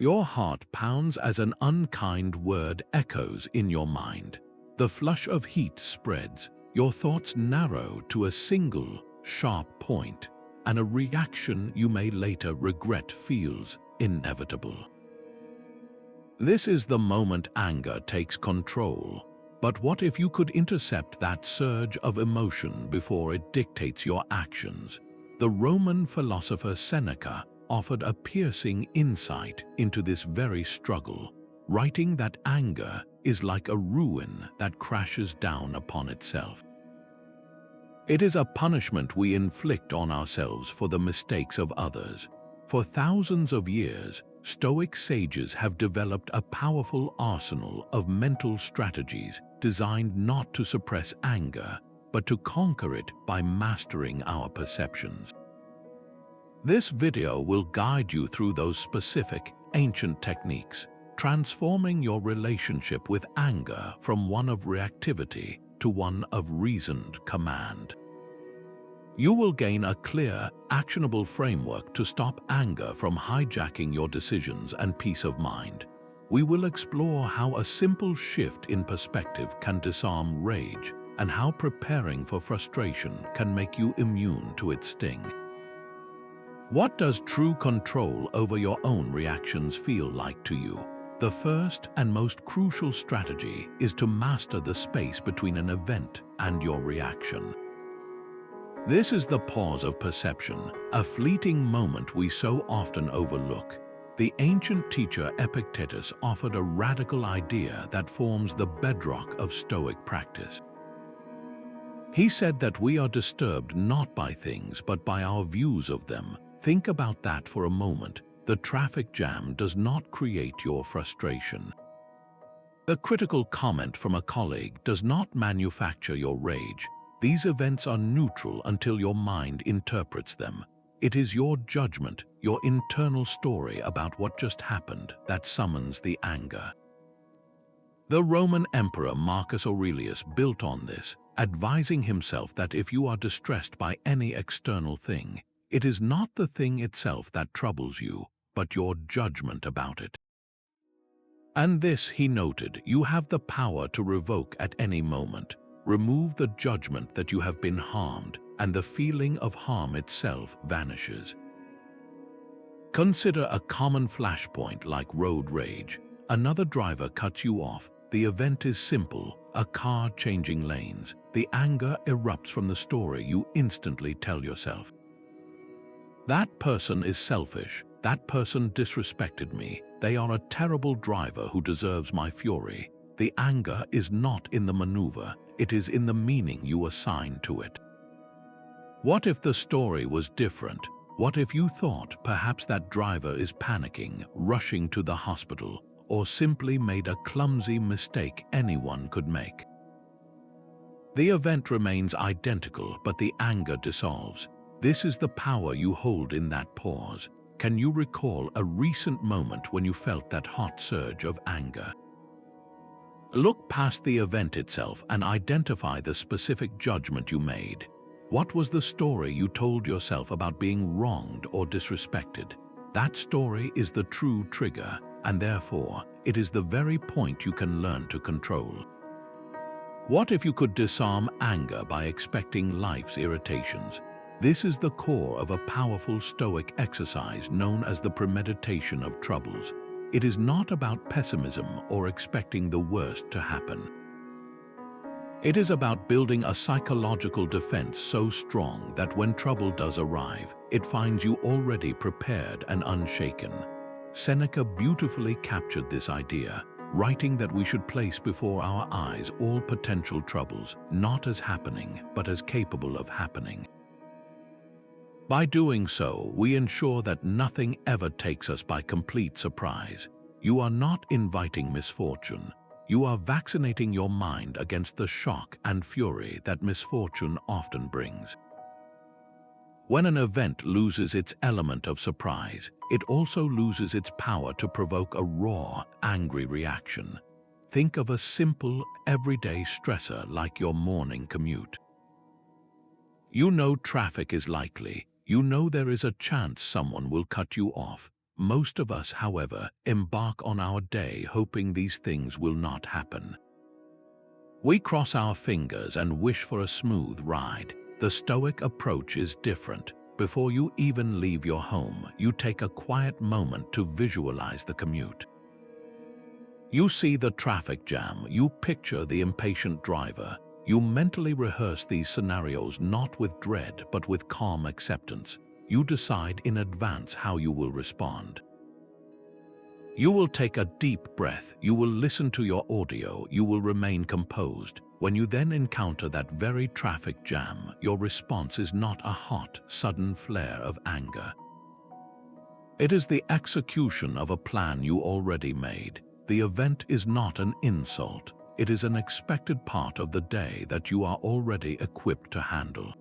Your heart pounds as an unkind word echoes in your mind. The flush of heat spreads, your thoughts narrow to a single, sharp point, and a reaction you may later regret feels inevitable. This is the moment anger takes control. But what if you could intercept that surge of emotion before it dictates your actions? The Roman philosopher Seneca offered a piercing insight into this very struggle, writing that anger is like a ruin that crashes down upon itself. It is a punishment we inflict on ourselves for the mistakes of others. For thousands of years, Stoic sages have developed a powerful arsenal of mental strategies designed not to suppress anger, but to conquer it by mastering our perceptions. This video will guide you through those specific, ancient techniques, transforming your relationship with anger from one of reactivity to one of reasoned command. You will gain a clear, actionable framework to stop anger from hijacking your decisions and peace of mind. We will explore how a simple shift in perspective can disarm rage and how preparing for frustration can make you immune to its sting. What does true control over your own reactions feel like to you? The first and most crucial strategy is to master the space between an event and your reaction. This is the pause of perception, a fleeting moment we so often overlook. The ancient teacher Epictetus offered a radical idea that forms the bedrock of Stoic practice. He said that we are disturbed not by things but by our views of them. Think about that for a moment. The traffic jam does not create your frustration. The critical comment from a colleague does not manufacture your rage. These events are neutral until your mind interprets them. It is your judgment, your internal story about what just happened, that summons the anger. The Roman Emperor Marcus Aurelius built on this, advising himself that if you are distressed by any external thing, it is not the thing itself that troubles you, but your judgment about it. And this, he noted, you have the power to revoke at any moment. Remove the judgment that you have been harmed, and the feeling of harm itself vanishes. Consider a common flashpoint like road rage. Another driver cuts you off. The event is simple, a car changing lanes. The anger erupts from the story you instantly tell yourself. That person is selfish. That person disrespected me. They are a terrible driver who deserves my fury. The anger is not in the maneuver. It is in the meaning you assign to it. What if the story was different? What if you thought perhaps that driver is panicking, rushing to the hospital, or simply made a clumsy mistake anyone could make? The event remains identical, but the anger dissolves. This is the power you hold in that pause. Can you recall a recent moment when you felt that hot surge of anger? Look past the event itself and identify the specific judgment you made. What was the story you told yourself about being wronged or disrespected? That story is the true trigger, and therefore, it is the very point you can learn to control. What if you could disarm anger by expecting life's irritations? This is the core of a powerful Stoic exercise known as the Premeditation of Troubles. It is not about pessimism or expecting the worst to happen. It is about building a psychological defense so strong that when trouble does arrive, it finds you already prepared and unshaken. Seneca beautifully captured this idea, writing that we should place before our eyes all potential troubles, not as happening, but as capable of happening. By doing so, we ensure that nothing ever takes us by complete surprise. You are not inviting misfortune. You are vaccinating your mind against the shock and fury that misfortune often brings. When an event loses its element of surprise, it also loses its power to provoke a raw, angry reaction. Think of a simple, everyday stressor like your morning commute. You know traffic is likely. You know there is a chance someone will cut you off, Most of us, however, embark on our day hoping these things will not happen. We cross our fingers and wish for a smooth ride. The Stoic approach is different. Before you even leave your home, you take a quiet moment to visualize the commute. You see the traffic jam, you picture the impatient driver. You mentally rehearse these scenarios not with dread but with calm acceptance. You decide in advance how you will respond. You will take a deep breath, you will listen to your audio, you will remain composed. When you then encounter that very traffic jam, your response is not a hot, sudden flare of anger. It is the execution of a plan you already made. The event is not an insult. It is an expected part of the day that you are already equipped to handle.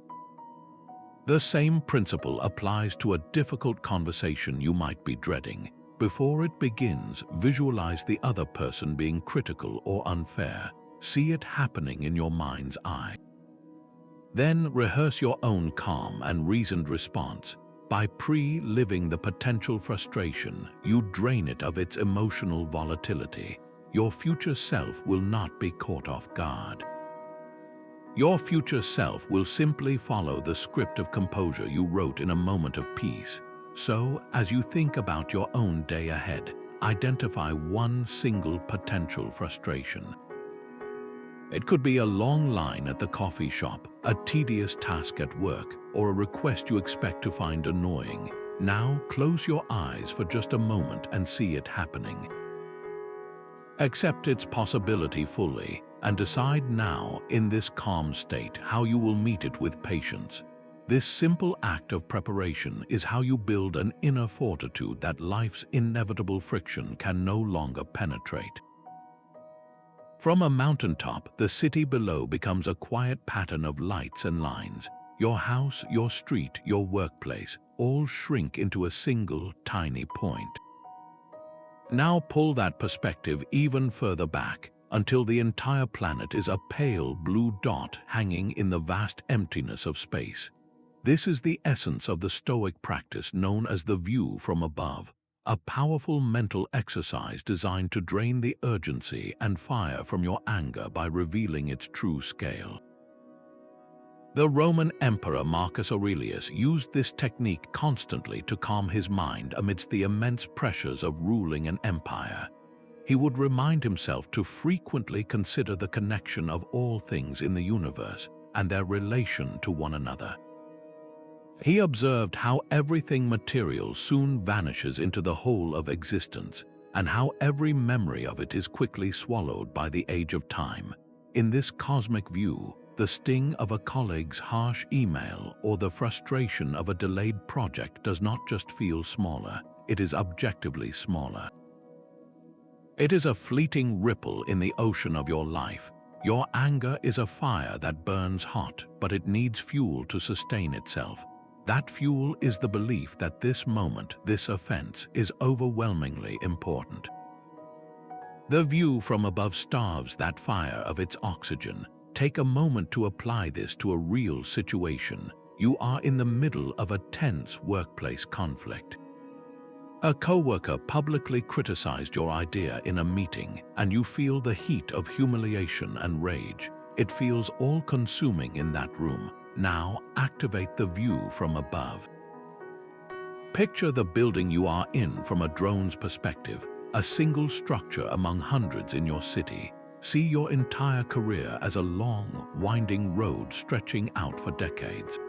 The same principle applies to a difficult conversation you might be dreading. Before it begins, visualize the other person being critical or unfair. See it happening in your mind's eye. Then rehearse your own calm and reasoned response. By pre-living the potential frustration, you drain it of its emotional volatility. Your future self will not be caught off guard. Your future self will simply follow the script of composure you wrote in a moment of peace. So, as you think about your own day ahead, identify one single potential frustration. It could be a long line at the coffee shop, a tedious task at work, or a request you expect to find annoying. Now, close your eyes for just a moment and see it happening. Accept its possibility fully, and decide now, in this calm state, how you will meet it with patience. This simple act of preparation is how you build an inner fortitude that life's inevitable friction can no longer penetrate. From a mountaintop, the city below becomes a quiet pattern of lights and lines. Your house, your street, your workplace, all shrink into a single, tiny point. Now pull that perspective even further back, until the entire planet is a pale blue dot hanging in the vast emptiness of space. This is the essence of the Stoic practice known as the view from above, a powerful mental exercise designed to drain the urgency and fire from your anger by revealing its true scale. The Roman Emperor Marcus Aurelius used this technique constantly to calm his mind amidst the immense pressures of ruling an empire. He would remind himself to frequently consider the connection of all things in the universe and their relation to one another. He observed how everything material soon vanishes into the whole of existence, and how every memory of it is quickly swallowed by the age of time. In this cosmic view, the sting of a colleague's harsh email or the frustration of a delayed project does not just feel smaller, it is objectively smaller. It is a fleeting ripple in the ocean of your life. Your anger is a fire that burns hot, but it needs fuel to sustain itself. That fuel is the belief that this moment, this offense, is overwhelmingly important. The view from above starves that fire of its oxygen. Take a moment to apply this to a real situation. You are in the middle of a tense workplace conflict. A coworker publicly criticized your idea in a meeting, and you feel the heat of humiliation and rage. It feels all-consuming in that room. Now, activate the view from above. Picture the building you are in from a drone's perspective, a single structure among hundreds in your city. See your entire career as a long, winding road stretching out for decades.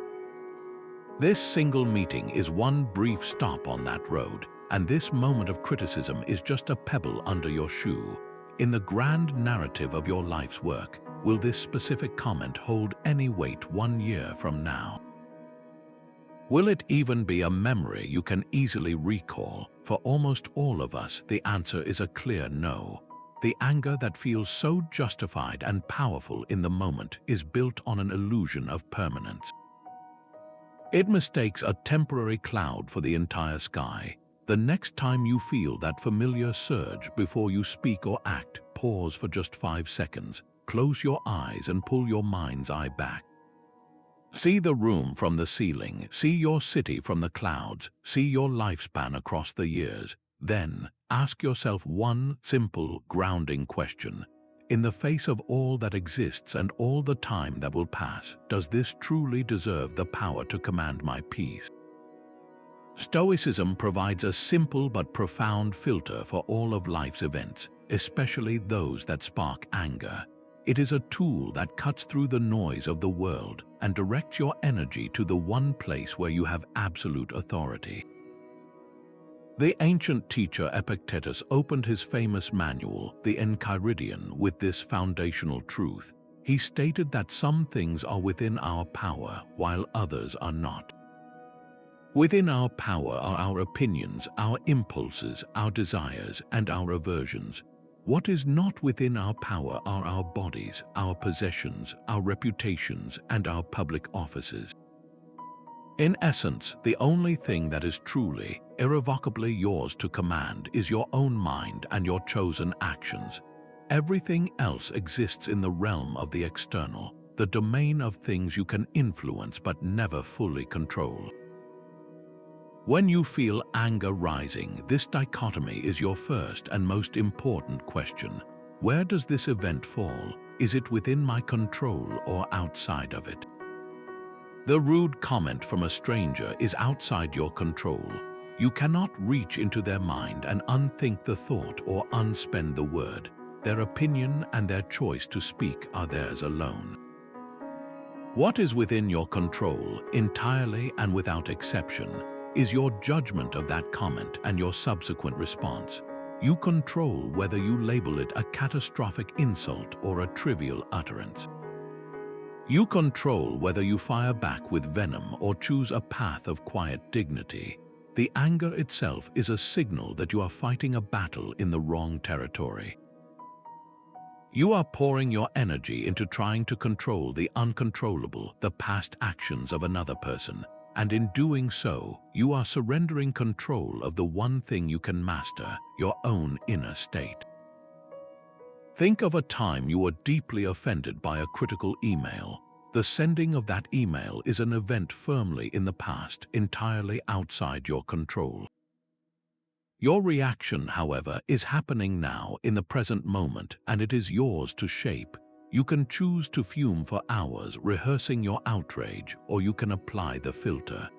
This single meeting is one brief stop on that road, and this moment of criticism is just a pebble under your shoe. In the grand narrative of your life's work, will this specific comment hold any weight 1 year from now? Will it even be a memory you can easily recall? For almost all of us, the answer is a clear no. The anger that feels so justified and powerful in the moment is built on an illusion of permanence. It mistakes a temporary cloud for the entire sky. The next time you feel that familiar surge before you speak or act, pause for just 5 seconds. Close your eyes and pull your mind's eye back. See the room from the ceiling, see your city from the clouds, see your lifespan across the years. Then, ask yourself one simple, grounding question. In the face of all that exists and all the time that will pass, does this truly deserve the power to command my peace? Stoicism provides a simple but profound filter for all of life's events, especially those that spark anger. It is a tool that cuts through the noise of the world and directs your energy to the one place where you have absolute authority. The ancient teacher Epictetus opened his famous manual, the Interrogating, with this foundational truth. He stated that some things are within our power, while others are not. Within our power are our opinions, our impulses, our desires, and our aversions. What is not within our power are our bodies, our possessions, our reputations, and our public offices. In essence, the only thing that is truly, irrevocably yours to command is your own mind and your chosen actions. Everything else exists in the realm of the external, the domain of things you can influence but never fully control. When you feel anger rising, this dichotomy is your first and most important question. Where does this event fall? Is it within my control or outside of it? The rude comment from a stranger is outside your control. You cannot reach into their mind and unthink the thought or unspend the word. Their opinion and their choice to speak are theirs alone. What is within your control, entirely and without exception, is your judgment of that comment and your subsequent response. You control whether you label it a catastrophic insult or a trivial utterance. You control whether you fire back with venom or choose a path of quiet dignity. The anger itself is a signal that you are fighting a battle in the wrong territory. You are pouring your energy into trying to control the uncontrollable, the past actions of another person, and in doing so, you are surrendering control of the one thing you can master, your own inner state. Think of a time you were deeply offended by a critical email. The sending of that email is an event firmly in the past, entirely outside your control. Your reaction, however, is happening now in the present moment, and it is yours to shape. You can choose to fume for hours rehearsing your outrage, or you can apply the filter.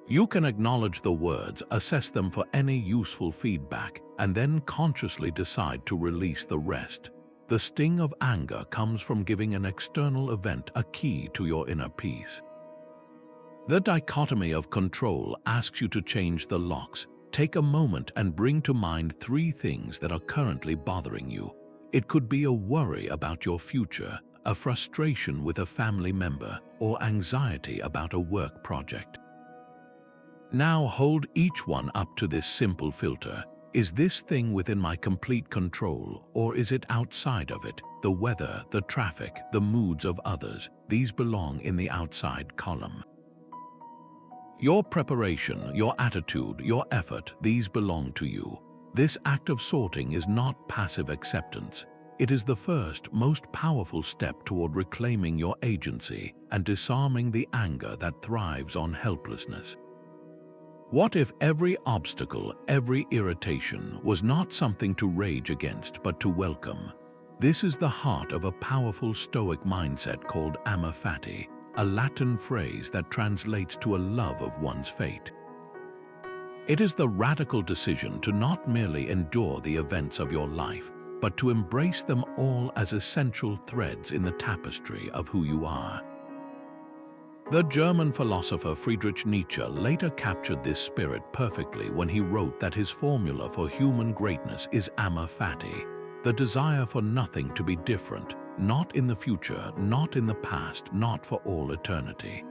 You can acknowledge the words, assess them for any useful feedback, and then consciously decide to release the rest. The sting of anger comes from giving an external event a key to your inner peace. The dichotomy of control asks you to change the locks. Take a moment and bring to mind 3 things that are currently bothering you. It could be a worry about your future, a frustration with a family member, or anxiety about a work project. Now hold each one up to this simple filter. Is this thing within my complete control, or is it outside of it? The weather, the traffic, the moods of others, these belong in the outside column. Your preparation, your attitude, your effort, these belong to you. This act of sorting is not passive acceptance. It is the first, most powerful step toward reclaiming your agency and disarming the anger that thrives on helplessness. What if every obstacle, every irritation was not something to rage against but to welcome? This is the heart of a powerful Stoic mindset called Amor, Fati, a Latin phrase that translates to a love of one's fate. It is the radical decision to not merely endure the events of your life, but to embrace them all as essential threads in the tapestry of who you are. The German philosopher Friedrich Nietzsche later captured this spirit perfectly when he wrote that his formula for human greatness is Amor Fati, the desire for nothing to be different, not in the future, not in the past, not for all eternity.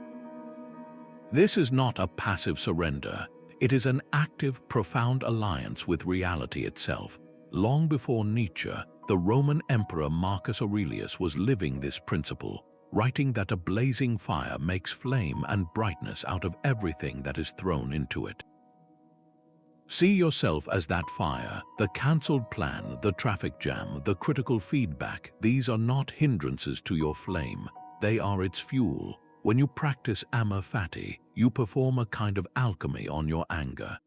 This is not a passive surrender. It is an active, profound alliance with reality itself. Long before Nietzsche, the Roman Emperor Marcus Aurelius was living this principle, writing that a blazing fire makes flame and brightness out of everything that is thrown into it. See yourself as that fire, the cancelled plan, the traffic jam, the critical feedback. These are not hindrances to your flame. They are its fuel. When you practice Amor Fati, you perform a kind of alchemy on your anger.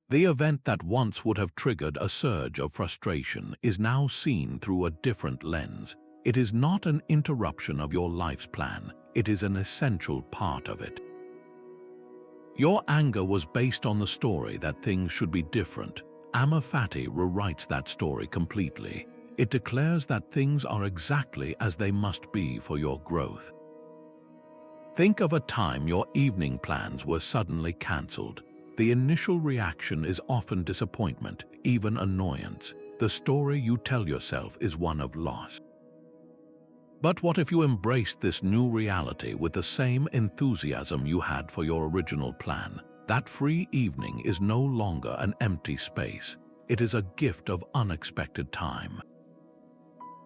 The event that once would have triggered a surge of frustration is now seen through a different lens. It is not an interruption of your life's plan, it is an essential part of it. Your anger was based on the story that things should be different. Amor Fati rewrites that story completely. It declares that things are exactly as they must be for your growth. Think of a time your evening plans were suddenly cancelled. The initial reaction is often disappointment, even annoyance. The story you tell yourself is one of loss. But what if you embraced this new reality with the same enthusiasm you had for your original plan? That free evening is no longer an empty space. It is a gift of unexpected time.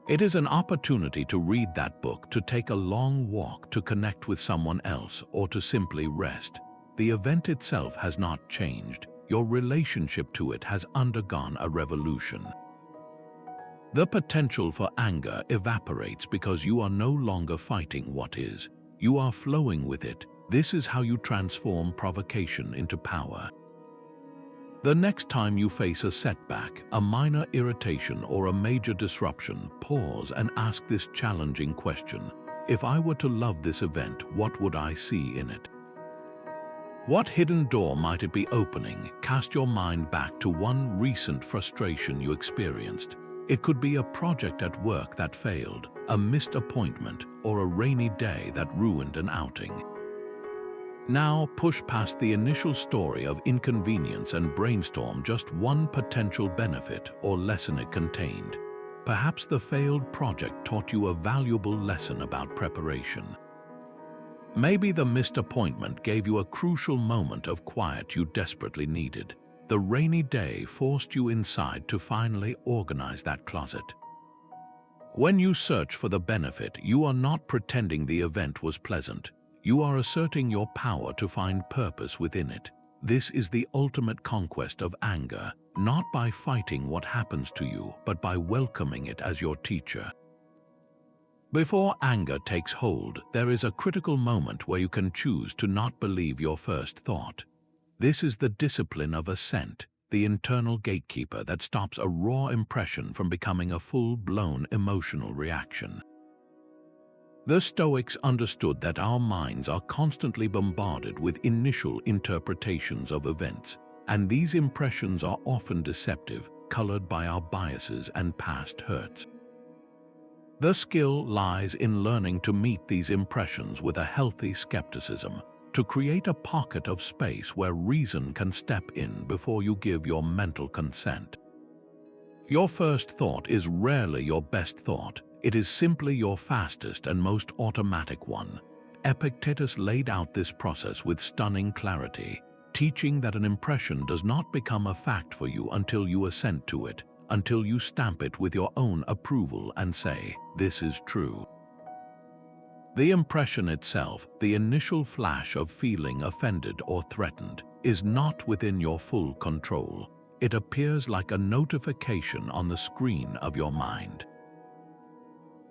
It is an opportunity to read that book, to take a long walk, to connect with someone else, or to simply rest. The event itself has not changed. Your relationship to it has undergone a revolution. The potential for anger evaporates because you are no longer fighting what is. You are flowing with it. This is how you transform provocation into power. The next time you face a setback, a minor irritation, or a major disruption, pause and ask this challenging question. If I were to love this event, what would I see in it? What hidden door might it be opening? Cast your mind back to one recent frustration you experienced. It could be a project at work that failed, a missed appointment, or a rainy day that ruined an outing. Now push past the initial story of inconvenience and brainstorm just one potential benefit or lesson it contained. Perhaps the failed project taught you a valuable lesson about preparation. Maybe the missed appointment gave you a crucial moment of quiet you desperately needed. The rainy day forced you inside to finally organize that closet. When you search for the benefit, you are not pretending the event was pleasant. You are asserting your power to find purpose within it. This is the ultimate conquest of anger, not by fighting what happens to you, but by welcoming it as your teacher. Before anger takes hold, there is a critical moment where you can choose to not believe your first thought. This is the discipline of assent, the internal gatekeeper that stops a raw impression from becoming a full-blown emotional reaction. The Stoics understood that our minds are constantly bombarded with initial interpretations of events, and these impressions are often deceptive, colored by our biases and past hurts. The skill lies in learning to meet these impressions with a healthy skepticism, to create a pocket of space where reason can step in before you give your mental consent. Your first thought is rarely your best thought. It is simply your fastest and most automatic one. Epictetus laid out this process with stunning clarity, teaching that an impression does not become a fact for you until you assent to it, until you stamp it with your own approval and say, "This is true." The impression itself, the initial flash of feeling offended or threatened, is not within your full control. It appears like a notification on the screen of your mind.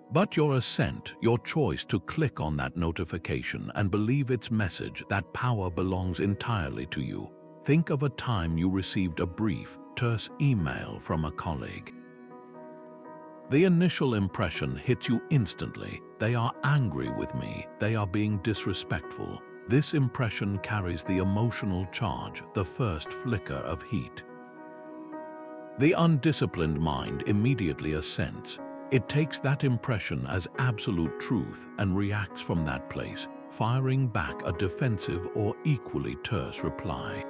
But your assent, your choice to click on that notification and believe its message, that power belongs entirely to you. Think of a time you received a brief, terse email from a colleague. The initial impression hits you instantly. They are angry with me. They are being disrespectful. This impression carries the emotional charge, the first flicker of heat. The undisciplined mind immediately assents. It takes that impression as absolute truth and reacts from that place, firing back a defensive or equally terse reply.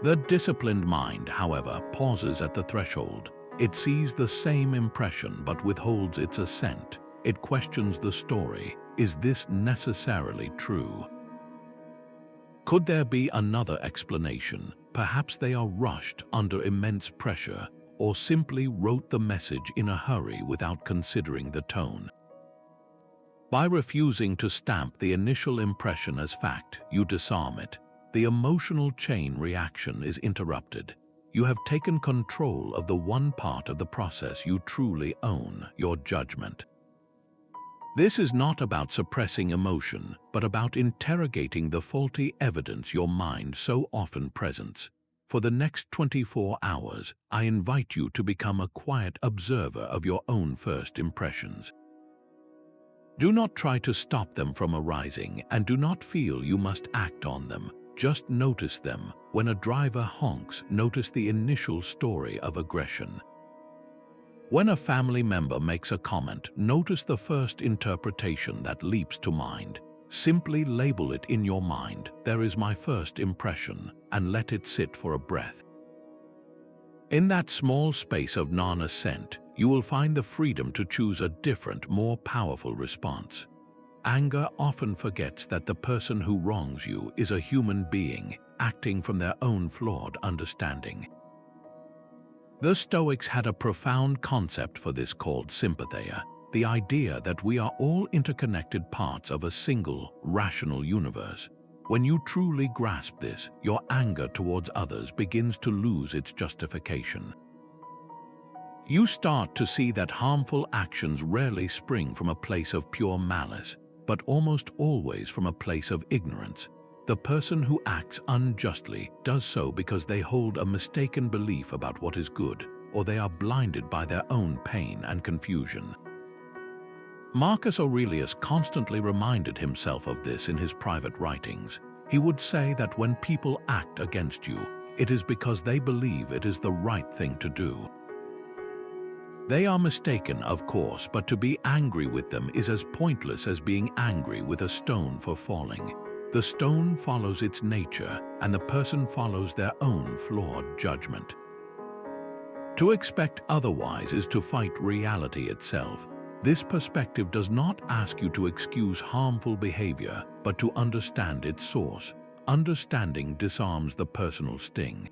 The disciplined mind, however, pauses at the threshold. It sees the same impression but withholds its assent. It questions the story. Is this necessarily true? Could there be another explanation? Perhaps they are rushed under immense pressure, or simply wrote the message in a hurry without considering the tone. By refusing to stamp the initial impression as fact, you disarm it. The emotional chain reaction is interrupted. You have taken control of the one part of the process you truly own, your judgment. This is not about suppressing emotion, but about interrogating the faulty evidence your mind so often presents. For the next 24 hours, I invite you to become a quiet observer of your own first impressions. Do not try to stop them from arising, and do not feel you must act on them. Just notice them. When a driver honks, notice the initial story of aggression. When a family member makes a comment, notice the first interpretation that leaps to mind. Simply label it in your mind, "There is my first impression," and let it sit for a breath. In that small space of non-assent, you will find the freedom to choose a different, more powerful response. Anger often forgets that the person who wrongs you is a human being, acting from their own flawed understanding. The Stoics had a profound concept for this called Sympatheia, the idea that we are all interconnected parts of a single, rational universe. When you truly grasp this, your anger towards others begins to lose its justification. You start to see that harmful actions rarely spring from a place of pure malice, but almost always from a place of ignorance. The person who acts unjustly does so because they hold a mistaken belief about what is good, or they are blinded by their own pain and confusion. Marcus Aurelius constantly reminded himself of this in his private writings. He would say that when people act against you, it is because they believe it is the right thing to do. They are mistaken, of course, but to be angry with them is as pointless as being angry with a stone for falling. The stone follows its nature, and the person follows their own flawed judgment. To expect otherwise is to fight reality itself. This perspective does not ask you to excuse harmful behavior, but to understand its source. Understanding disarms the personal sting.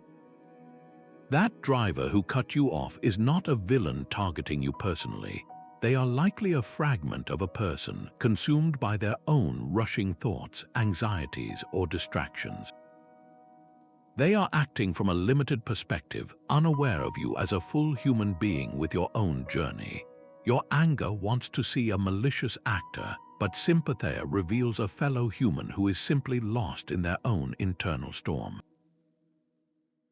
That driver who cut you off is not a villain targeting you personally. They are likely a fragment of a person consumed by their own rushing thoughts, anxieties, or distractions. They are acting from a limited perspective, unaware of you as a full human being with your own journey. Your anger wants to see a malicious actor, but Sympatheia reveals a fellow human who is simply lost in their own internal storm.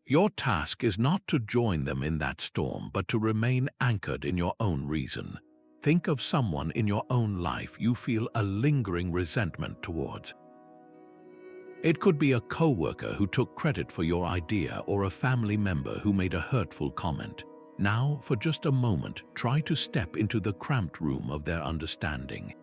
Your task is not to join them in that storm, but to remain anchored in your own reason. Think of someone in your own life you feel a lingering resentment towards. It could be a coworker who took credit for your idea or a family member who made a hurtful comment. Now, for just a moment, try to step into the cramped room of their understanding.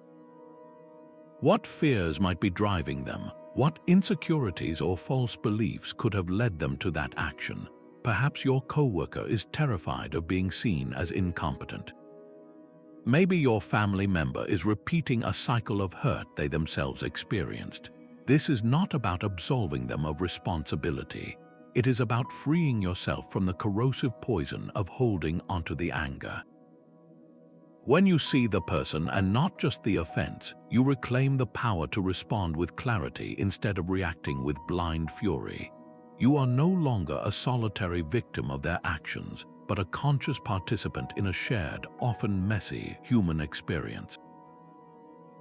What fears might be driving them? What insecurities or false beliefs could have led them to that action? Perhaps your coworker is terrified of being seen as incompetent. Maybe your family member is repeating a cycle of hurt they themselves experienced. This is not about absolving them of responsibility. It is about freeing yourself from the corrosive poison of holding onto the anger. When you see the person and not just the offense, you reclaim the power to respond with clarity instead of reacting with blind fury. You are no longer a solitary victim of their actions, but a conscious participant in a shared, often messy, human experience.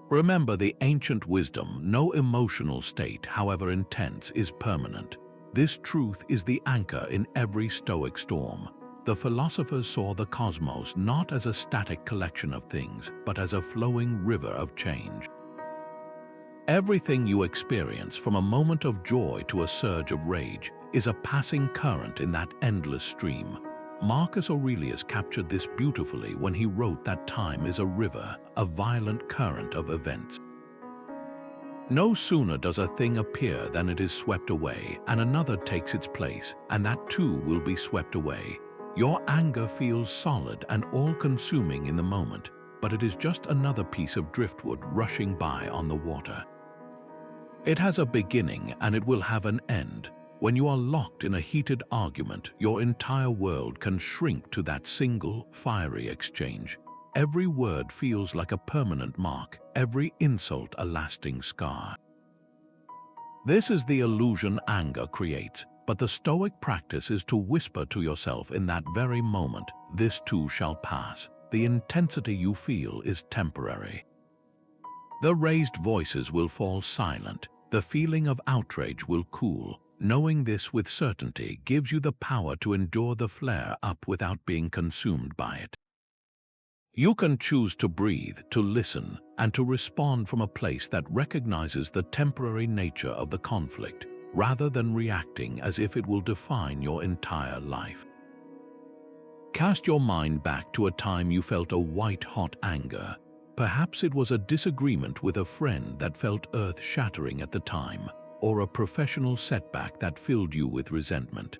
Remember the ancient wisdom: no emotional state, however intense, is permanent. This truth is the anchor in every Stoic storm. The philosophers saw the cosmos not as a static collection of things, but as a flowing river of change. Everything you experience, from a moment of joy to a surge of rage, is a passing current in that endless stream. Marcus Aurelius captured this beautifully when he wrote that time is a river, a violent current of events. No sooner does a thing appear than it is swept away, and another takes its place, and that too will be swept away. Your anger feels solid and all-consuming in the moment, but it is just another piece of driftwood rushing by on the water. It has a beginning and it will have an end. When you are locked in a heated argument, your entire world can shrink to that single, fiery exchange. Every word feels like a permanent mark, every insult a lasting scar. This is the illusion anger creates. But the Stoic practice is to whisper to yourself in that very moment, "This too shall pass." The intensity you feel is temporary. The raised voices will fall silent. The feeling of outrage will cool. Knowing this with certainty gives you the power to endure the flare-up without being consumed by it. You can choose to breathe, to listen, and to respond from a place that recognizes the temporary nature of the conflict, rather than reacting as if it will define your entire life. Cast your mind back to a time you felt a white-hot anger. Perhaps it was a disagreement with a friend that felt earth-shattering at the time, or a professional setback that filled you with resentment.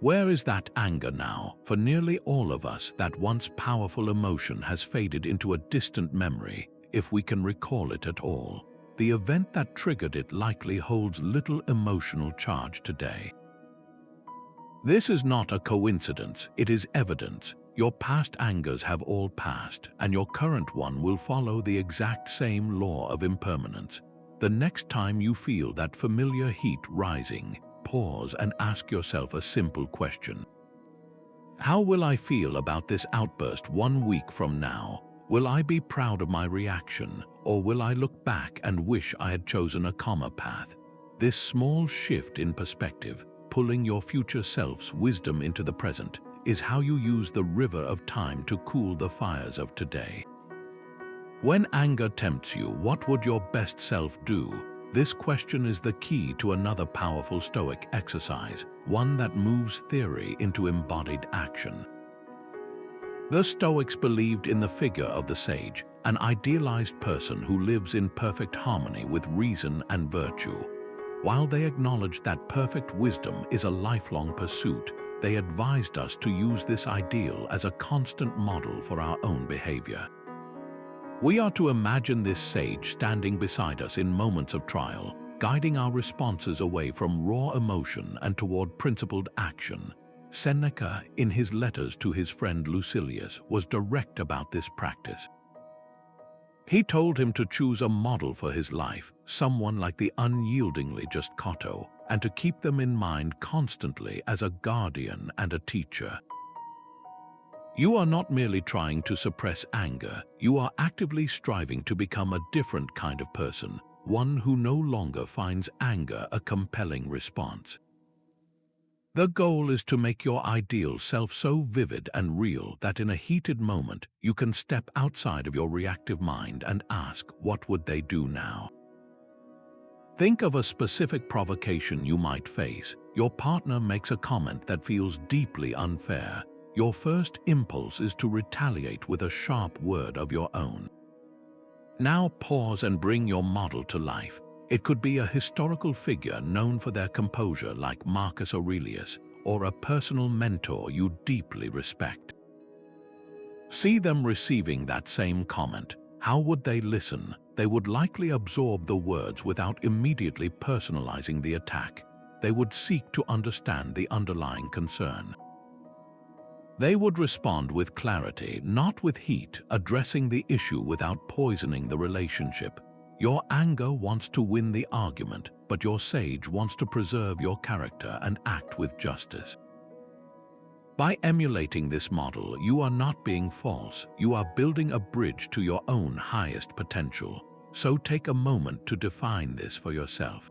Where is that anger now? For nearly all of us, that once powerful emotion has faded into a distant memory, if we can recall it at all. The event that triggered it likely holds little emotional charge today. This is not a coincidence, it is evidence. Your past angers have all passed, and your current one will follow the exact same law of impermanence. The next time you feel that familiar heat rising, pause and ask yourself a simple question. How will I feel about this outburst 1 week from now? Will I be proud of my reaction, or will I look back and wish I had chosen a calmer path? This small shift in perspective, pulling your future self's wisdom into the present, is how you use the river of time to cool the fires of today. When anger tempts you, what would your best self do? This question is the key to another powerful Stoic exercise, one that moves theory into embodied action. The Stoics believed in the figure of the sage, an idealized person who lives in perfect harmony with reason and virtue. While they acknowledged that perfect wisdom is a lifelong pursuit, they advised us to use this ideal as a constant model for our own behavior. We are to imagine this sage standing beside us in moments of trial, guiding our responses away from raw emotion and toward principled action. Seneca, in his letters to his friend Lucilius, was direct about this practice. He told him to choose a model for his life, someone like the unyieldingly just Cato, and to keep them in mind constantly as a guardian and a teacher. You are not merely trying to suppress anger, you are actively striving to become a different kind of person, one who no longer finds anger a compelling response. The goal is to make your ideal self so vivid and real that in a heated moment you can step outside of your reactive mind and ask, what would they do now? Think of a specific provocation you might face. Your partner makes a comment that feels deeply unfair. Your first impulse is to retaliate with a sharp word of your own. Now pause and bring your model to life. It could be a historical figure known for their composure like Marcus Aurelius, or a personal mentor you deeply respect. See them receiving that same comment. How would they listen? They would likely absorb the words without immediately personalizing the attack. They would seek to understand the underlying concern. They would respond with clarity, not with heat, addressing the issue without poisoning the relationship. Your anger wants to win the argument, but your sage wants to preserve your character and act with justice. By emulating this model, you are not being false, you are building a bridge to your own highest potential. So take a moment to define this for yourself.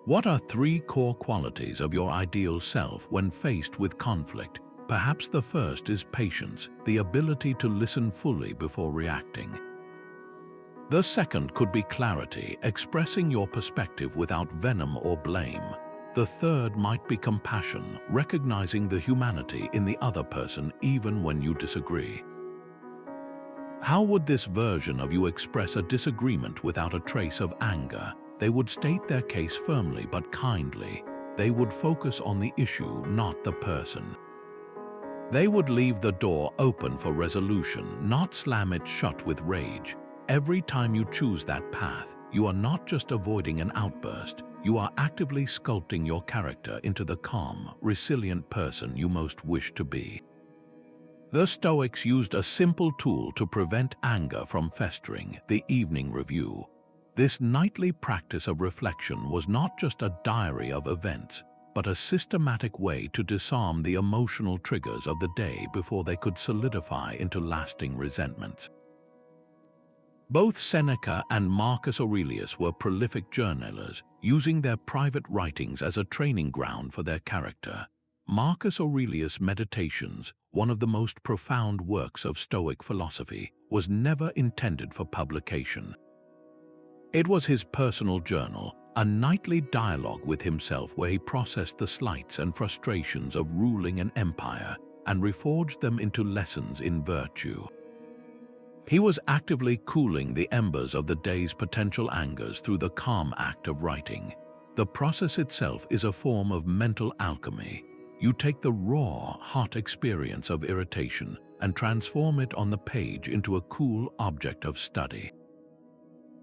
What are 3 core qualities of your ideal self when faced with conflict? Perhaps the first is patience, the ability to listen fully before reacting. The second could be clarity, expressing your perspective without venom or blame. The third might be compassion, recognizing the humanity in the other person even when you disagree. How would this version of you express a disagreement without a trace of anger? They would state their case firmly but kindly. They would focus on the issue, not the person. They would leave the door open for resolution, not slam it shut with rage. Every time you choose that path, you are not just avoiding an outburst, you are actively sculpting your character into the calm, resilient person you most wish to be. The Stoics used a simple tool to prevent anger from festering, the evening review. This nightly practice of reflection was not just a diary of events, but a systematic way to disarm the emotional triggers of the day before they could solidify into lasting resentments. Both Seneca and Marcus Aurelius were prolific journalers, using their private writings as a training ground for their character. Marcus Aurelius' Meditations, one of the most profound works of Stoic philosophy, was never intended for publication. It was his personal journal, a nightly dialogue with himself where he processed the slights and frustrations of ruling an empire and reforged them into lessons in virtue. He was actively cooling the embers of the day's potential angers through the calm act of writing. The process itself is a form of mental alchemy. You take the raw, hot experience of irritation and transform it on the page into a cool object of study.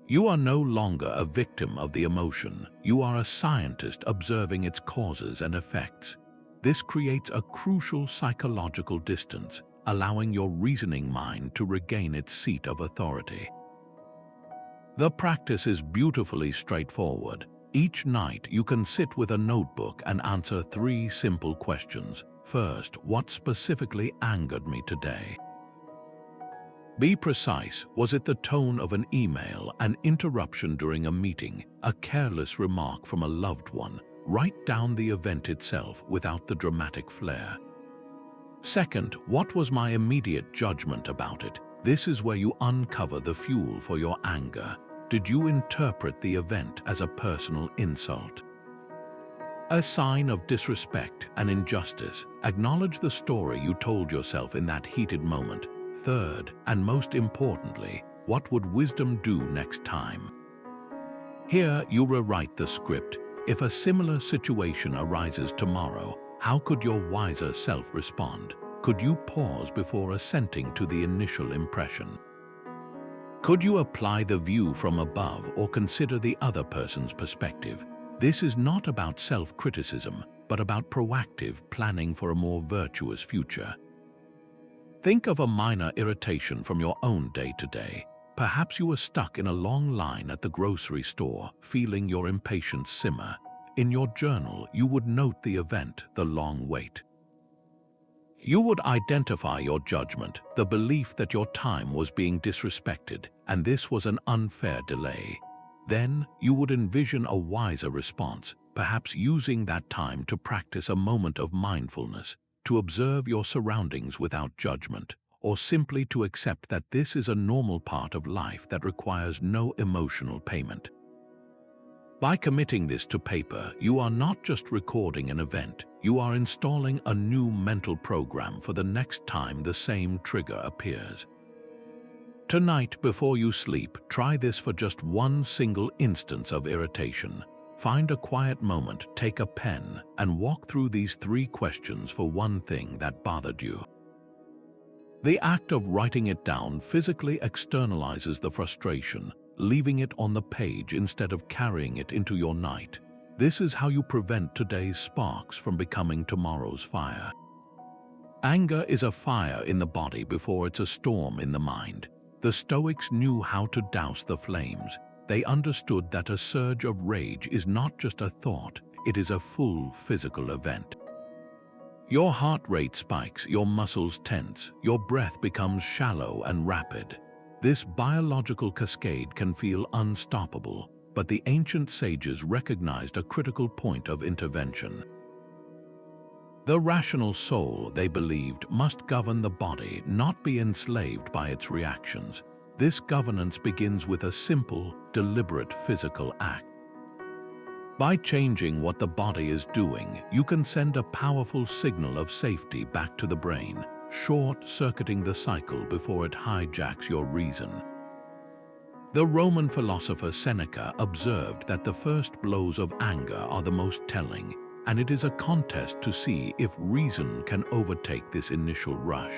You are no longer a victim of the emotion. You are a scientist observing its causes and effects. This creates a crucial psychological distance, allowing your reasoning mind to regain its seat of authority. The practice is beautifully straightforward. Each night you can sit with a notebook and answer 3 simple questions. First, what specifically angered me today? Be precise. Was it the tone of an email, an interruption during a meeting, a careless remark from a loved one? Write down the event itself without the dramatic flair. Second, what was my immediate judgment about it? This is where you uncover the fuel for your anger. Did you interpret the event as a personal insult? A sign of disrespect and injustice? Acknowledge the story you told yourself in that heated moment. Third, and most importantly, what would wisdom do next time? Here you rewrite the script. If a similar situation arises tomorrow, how could your wiser self respond? Could you pause before assenting to the initial impression? Could you apply the view from above or consider the other person's perspective? This is not about self-criticism, but about proactive planning for a more virtuous future. Think of a minor irritation from your own day-to-day. Perhaps you were stuck in a long line at the grocery store, feeling your impatience simmer. In your journal, you would note the event, the long wait. You would identify your judgment, the belief that your time was being disrespected, and this was an unfair delay. Then, you would envision a wiser response, perhaps using that time to practice a moment of mindfulness, to observe your surroundings without judgment, or simply to accept that this is a normal part of life that requires no emotional payment. By committing this to paper, you are not just recording an event, you are installing a new mental program for the next time the same trigger appears. Tonight, before you sleep, try this for just one single instance of irritation. Find a quiet moment, take a pen, and walk through these 3 questions for one thing that bothered you. The act of writing it down physically externalizes the frustration, leaving it on the page instead of carrying it into your night. This is how you prevent today's sparks from becoming tomorrow's fire. Anger is a fire in the body before it's a storm in the mind. The Stoics knew how to douse the flames. They understood that a surge of rage is not just a thought, it is a full physical event. Your heart rate spikes, your muscles tense, your breath becomes shallow and rapid. This biological cascade can feel unstoppable, but the ancient sages recognized a critical point of intervention. The rational soul, they believed, must govern the body, not be enslaved by its reactions. This governance begins with a simple, deliberate physical act. By changing what the body is doing, you can send a powerful signal of safety back to the brain, short-circuiting the cycle before it hijacks your reason. The Roman philosopher Seneca observed that the first blows of anger are the most telling, and it is a contest to see if reason can overtake this initial rush.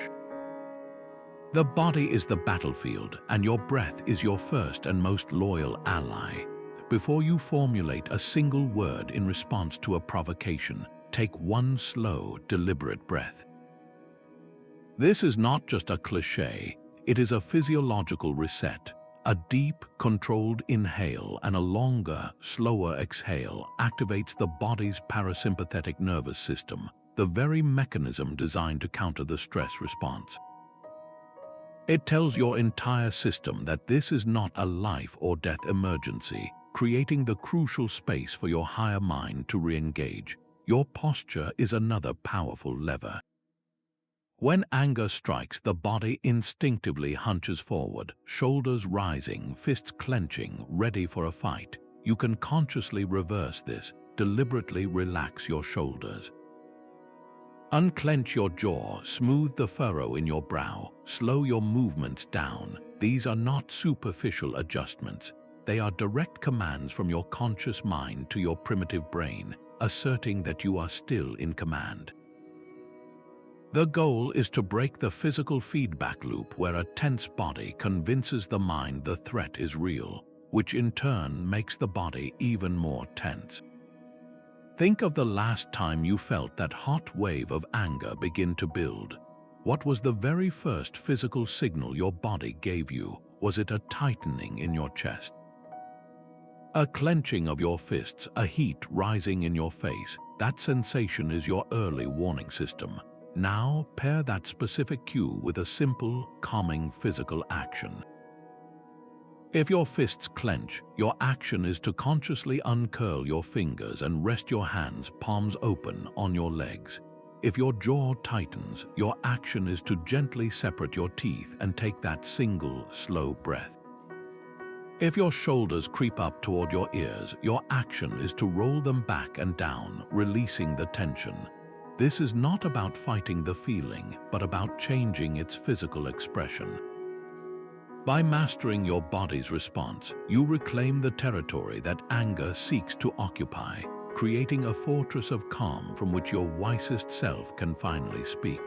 The body is the battlefield, and your breath is your first and most loyal ally. Before you formulate a single word in response to a provocation, take one slow, deliberate breath. This is not just a cliché, it is a physiological reset. A deep, controlled inhale and a longer, slower exhale activates the body's parasympathetic nervous system, the very mechanism designed to counter the stress response. It tells your entire system that this is not a life or death emergency, creating the crucial space for your higher mind to re-engage. Your posture is another powerful lever. When anger strikes, the body instinctively hunches forward, shoulders rising, fists clenching, ready for a fight. You can consciously reverse this. Deliberately relax your shoulders. Unclench your jaw, smooth the furrow in your brow, slow your movements down. These are not superficial adjustments. They are direct commands from your conscious mind to your primitive brain, asserting that you are still in command. The goal is to break the physical feedback loop where a tense body convinces the mind the threat is real, which in turn makes the body even more tense. Think of the last time you felt that hot wave of anger begin to build. What was the very first physical signal your body gave you? Was it a tightening in your chest? A clenching of your fists, a heat rising in your face? That sensation is your early warning system. Now pair that specific cue with a simple, calming physical action. If your fists clench, your action is to consciously uncurl your fingers and rest your hands, palms open, on your legs. If your jaw tightens, your action is to gently separate your teeth and take that single, slow breath. If your shoulders creep up toward your ears, your action is to roll them back and down, releasing the tension. This is not about fighting the feeling, but about changing its physical expression. By mastering your body's response, you reclaim the territory that anger seeks to occupy, creating a fortress of calm from which your wisest self can finally speak.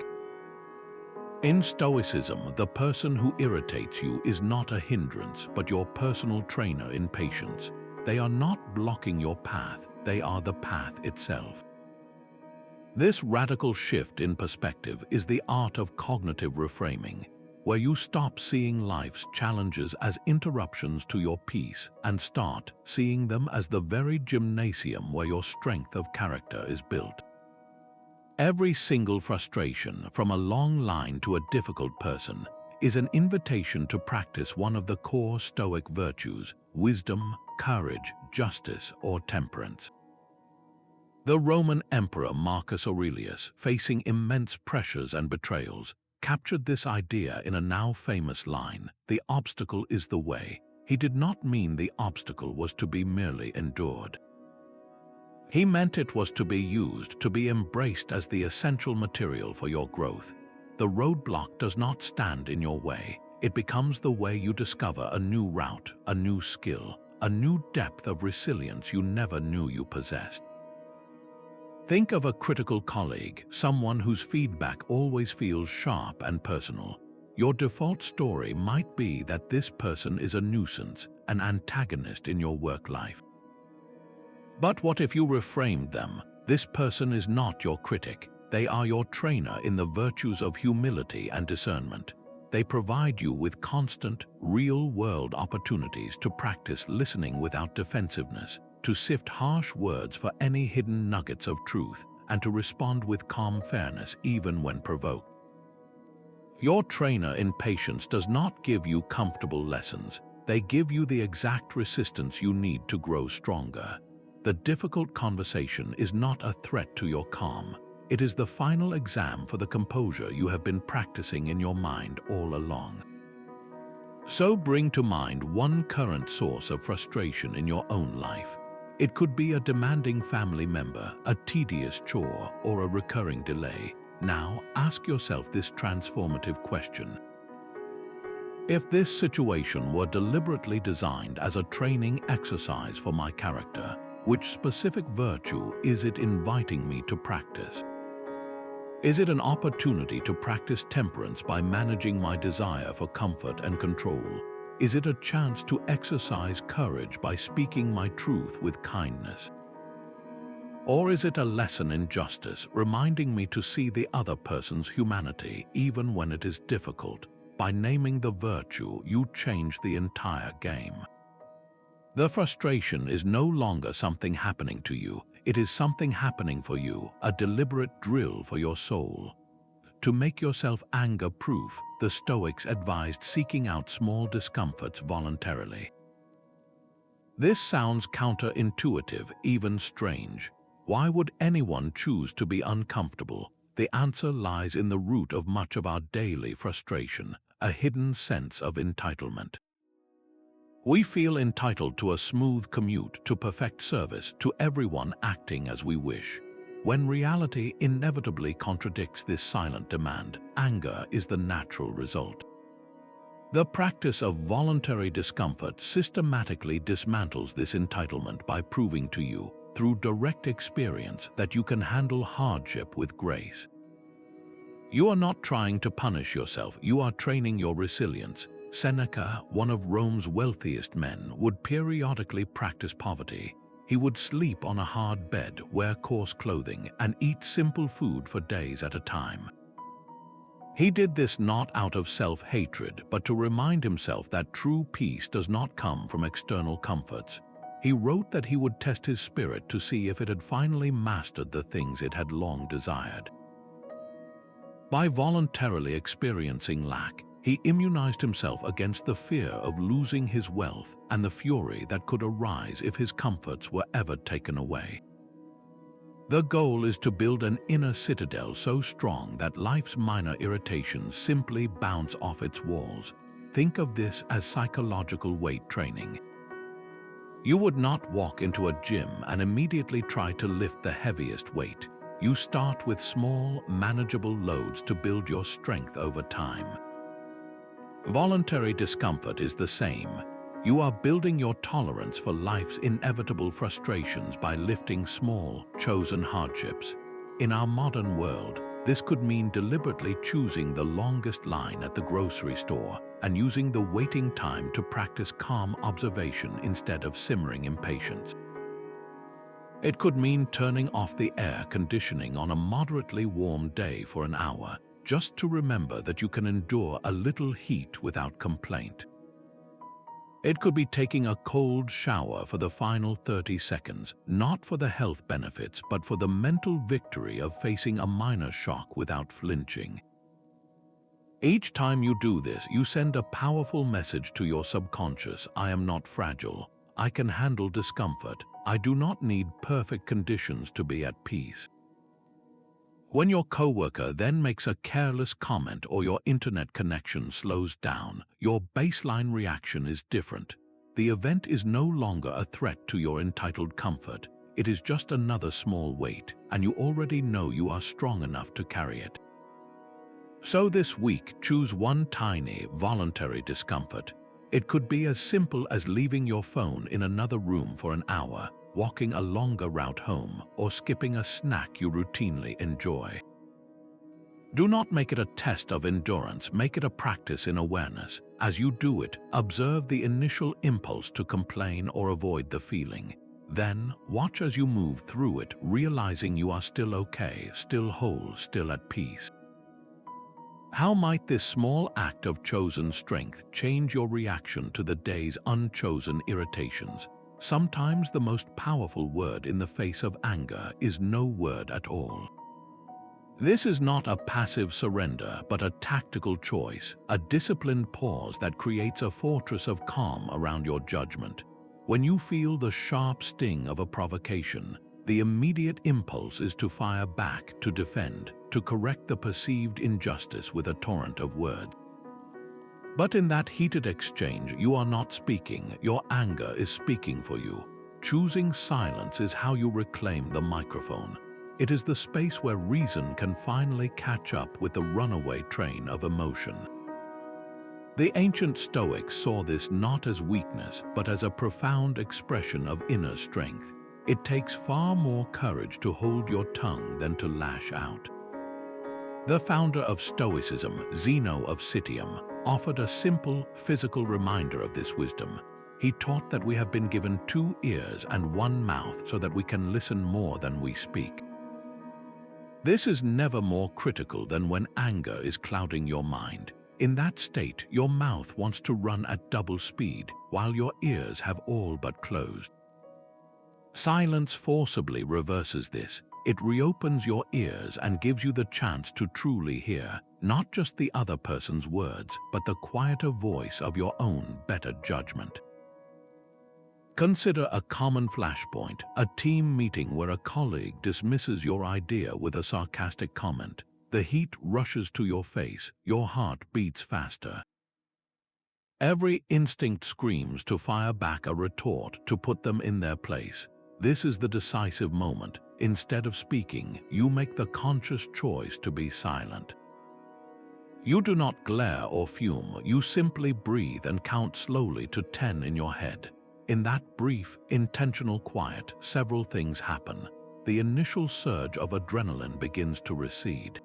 In Stoicism, the person who irritates you is not a hindrance, but your personal trainer in patience. They are not blocking your path, they are the path itself. This radical shift in perspective is the art of cognitive reframing, where you stop seeing life's challenges as interruptions to your peace and start seeing them as the very gymnasium where your strength of character is built. Every single frustration, from a long line to a difficult person, is an invitation to practice one of the core Stoic virtues: wisdom, courage, justice, or temperance. The Roman Emperor Marcus Aurelius, facing immense pressures and betrayals, captured this idea in a now famous line: "The obstacle is the way." He did not mean the obstacle was to be merely endured. He meant it was to be used, to be embraced as the essential material for your growth. The roadblock does not stand in your way. It becomes the way you discover a new route, a new skill, a new depth of resilience you never knew you possessed. Think of a critical colleague, someone whose feedback always feels sharp and personal. Your default story might be that this person is a nuisance, an antagonist in your work life. But what if you reframed them? This person is not your critic. They are your trainer in the virtues of humility and discernment. They provide you with constant, real-world opportunities to practice listening without defensiveness, to sift harsh words for any hidden nuggets of truth, and to respond with calm fairness even when provoked. Your trainer in patience does not give you comfortable lessons. They give you the exact resistance you need to grow stronger. The difficult conversation is not a threat to your calm. It is the final exam for the composure you have been practicing in your mind all along. So bring to mind one current source of frustration in your own life. It could be a demanding family member, a tedious chore, or a recurring delay. Now ask yourself this transformative question: if this situation were deliberately designed as a training exercise for my character, which specific virtue is it inviting me to practice? Is it an opportunity to practice temperance by managing my desire for comfort and control? Is it a chance to exercise courage by speaking my truth with kindness? Or is it a lesson in justice, reminding me to see the other person's humanity even when it is difficult? By naming the virtue, you change the entire game. The frustration is no longer something happening to you. It is something happening for you, a deliberate drill for your soul. To make yourself anger-proof, the Stoics advised seeking out small discomforts voluntarily. This sounds counterintuitive, even strange. Why would anyone choose to be uncomfortable? The answer lies in the root of much of our daily frustration, a hidden sense of entitlement. We feel entitled to a smooth commute, to perfect service, to everyone acting as we wish. When reality inevitably contradicts this silent demand, anger is the natural result. The practice of voluntary discomfort systematically dismantles this entitlement by proving to you, through direct experience, that you can handle hardship with grace. You are not trying to punish yourself, you are training your resilience. Seneca, one of Rome's wealthiest men, would periodically practice poverty. He would sleep on a hard bed, wear coarse clothing, and eat simple food for days at a time. He did this not out of self-hatred, but to remind himself that true peace does not come from external comforts. He wrote that he would test his spirit to see if it had finally mastered the things it had long desired. By voluntarily experiencing lack, he immunized himself against the fear of losing his wealth and the fury that could arise if his comforts were ever taken away. The goal is to build an inner citadel so strong that life's minor irritations simply bounce off its walls. Think of this as psychological weight training. You would not walk into a gym and immediately try to lift the heaviest weight. You start with small, manageable loads to build your strength over time. Voluntary discomfort is the same. You are building your tolerance for life's inevitable frustrations by lifting small, chosen hardships. In our modern world, this could mean deliberately choosing the longest line at the grocery store and using the waiting time to practice calm observation instead of simmering impatience. It could mean turning off the air conditioning on a moderately warm day for an hour, just to remember that you can endure a little heat without complaint. It could be taking a cold shower for the final 30 seconds, not for the health benefits, but for the mental victory of facing a minor shock without flinching. Each time you do this, you send a powerful message to your subconscious: I am not fragile. I can handle discomfort. I do not need perfect conditions to be at peace. When your coworker then makes a careless comment or your internet connection slows down, your baseline reaction is different. The event is no longer a threat to your entitled comfort. It is just another small weight, and you already know you are strong enough to carry it. So this week, choose one tiny, voluntary discomfort. It could be as simple as leaving your phone in another room for an hour, walking a longer route home, or skipping a snack you routinely enjoy. Do not make it a test of endurance, make it a practice in awareness. As you do it, observe the initial impulse to complain or avoid the feeling. Then, watch as you move through it, realizing you are still okay, still whole, still at peace. How might this small act of chosen strength change your reaction to the day's unchosen irritations? Sometimes the most powerful word in the face of anger is no word at all. This is not a passive surrender, but a tactical choice, a disciplined pause that creates a fortress of calm around your judgment. When you feel the sharp sting of a provocation, the immediate impulse is to fire back, to defend, to correct the perceived injustice with a torrent of words. But in that heated exchange, you are not speaking, your anger is speaking for you. Choosing silence is how you reclaim the microphone. It is the space where reason can finally catch up with the runaway train of emotion. The ancient Stoics saw this not as weakness, but as a profound expression of inner strength. It takes far more courage to hold your tongue than to lash out. The founder of Stoicism, Zeno of Citium, offered a simple, physical reminder of this wisdom. He taught that we have been given 2 ears and 1 mouth so that we can listen more than we speak. This is never more critical than when anger is clouding your mind. In that state, your mouth wants to run at double speed, while your ears have all but closed. Silence forcibly reverses this. It reopens your ears and gives you the chance to truly hear, not just the other person's words, but the quieter voice of your own better judgment. Consider a common flashpoint, a team meeting where a colleague dismisses your idea with a sarcastic comment. The heat rushes to your face, your heart beats faster. Every instinct screams to fire back a retort to put them in their place. This is the decisive moment. Instead of speaking, you make the conscious choice to be silent. You do not glare or fume, you simply breathe and count slowly to 10 in your head. In that brief, intentional quiet, several things happen. The initial surge of adrenaline begins to recede.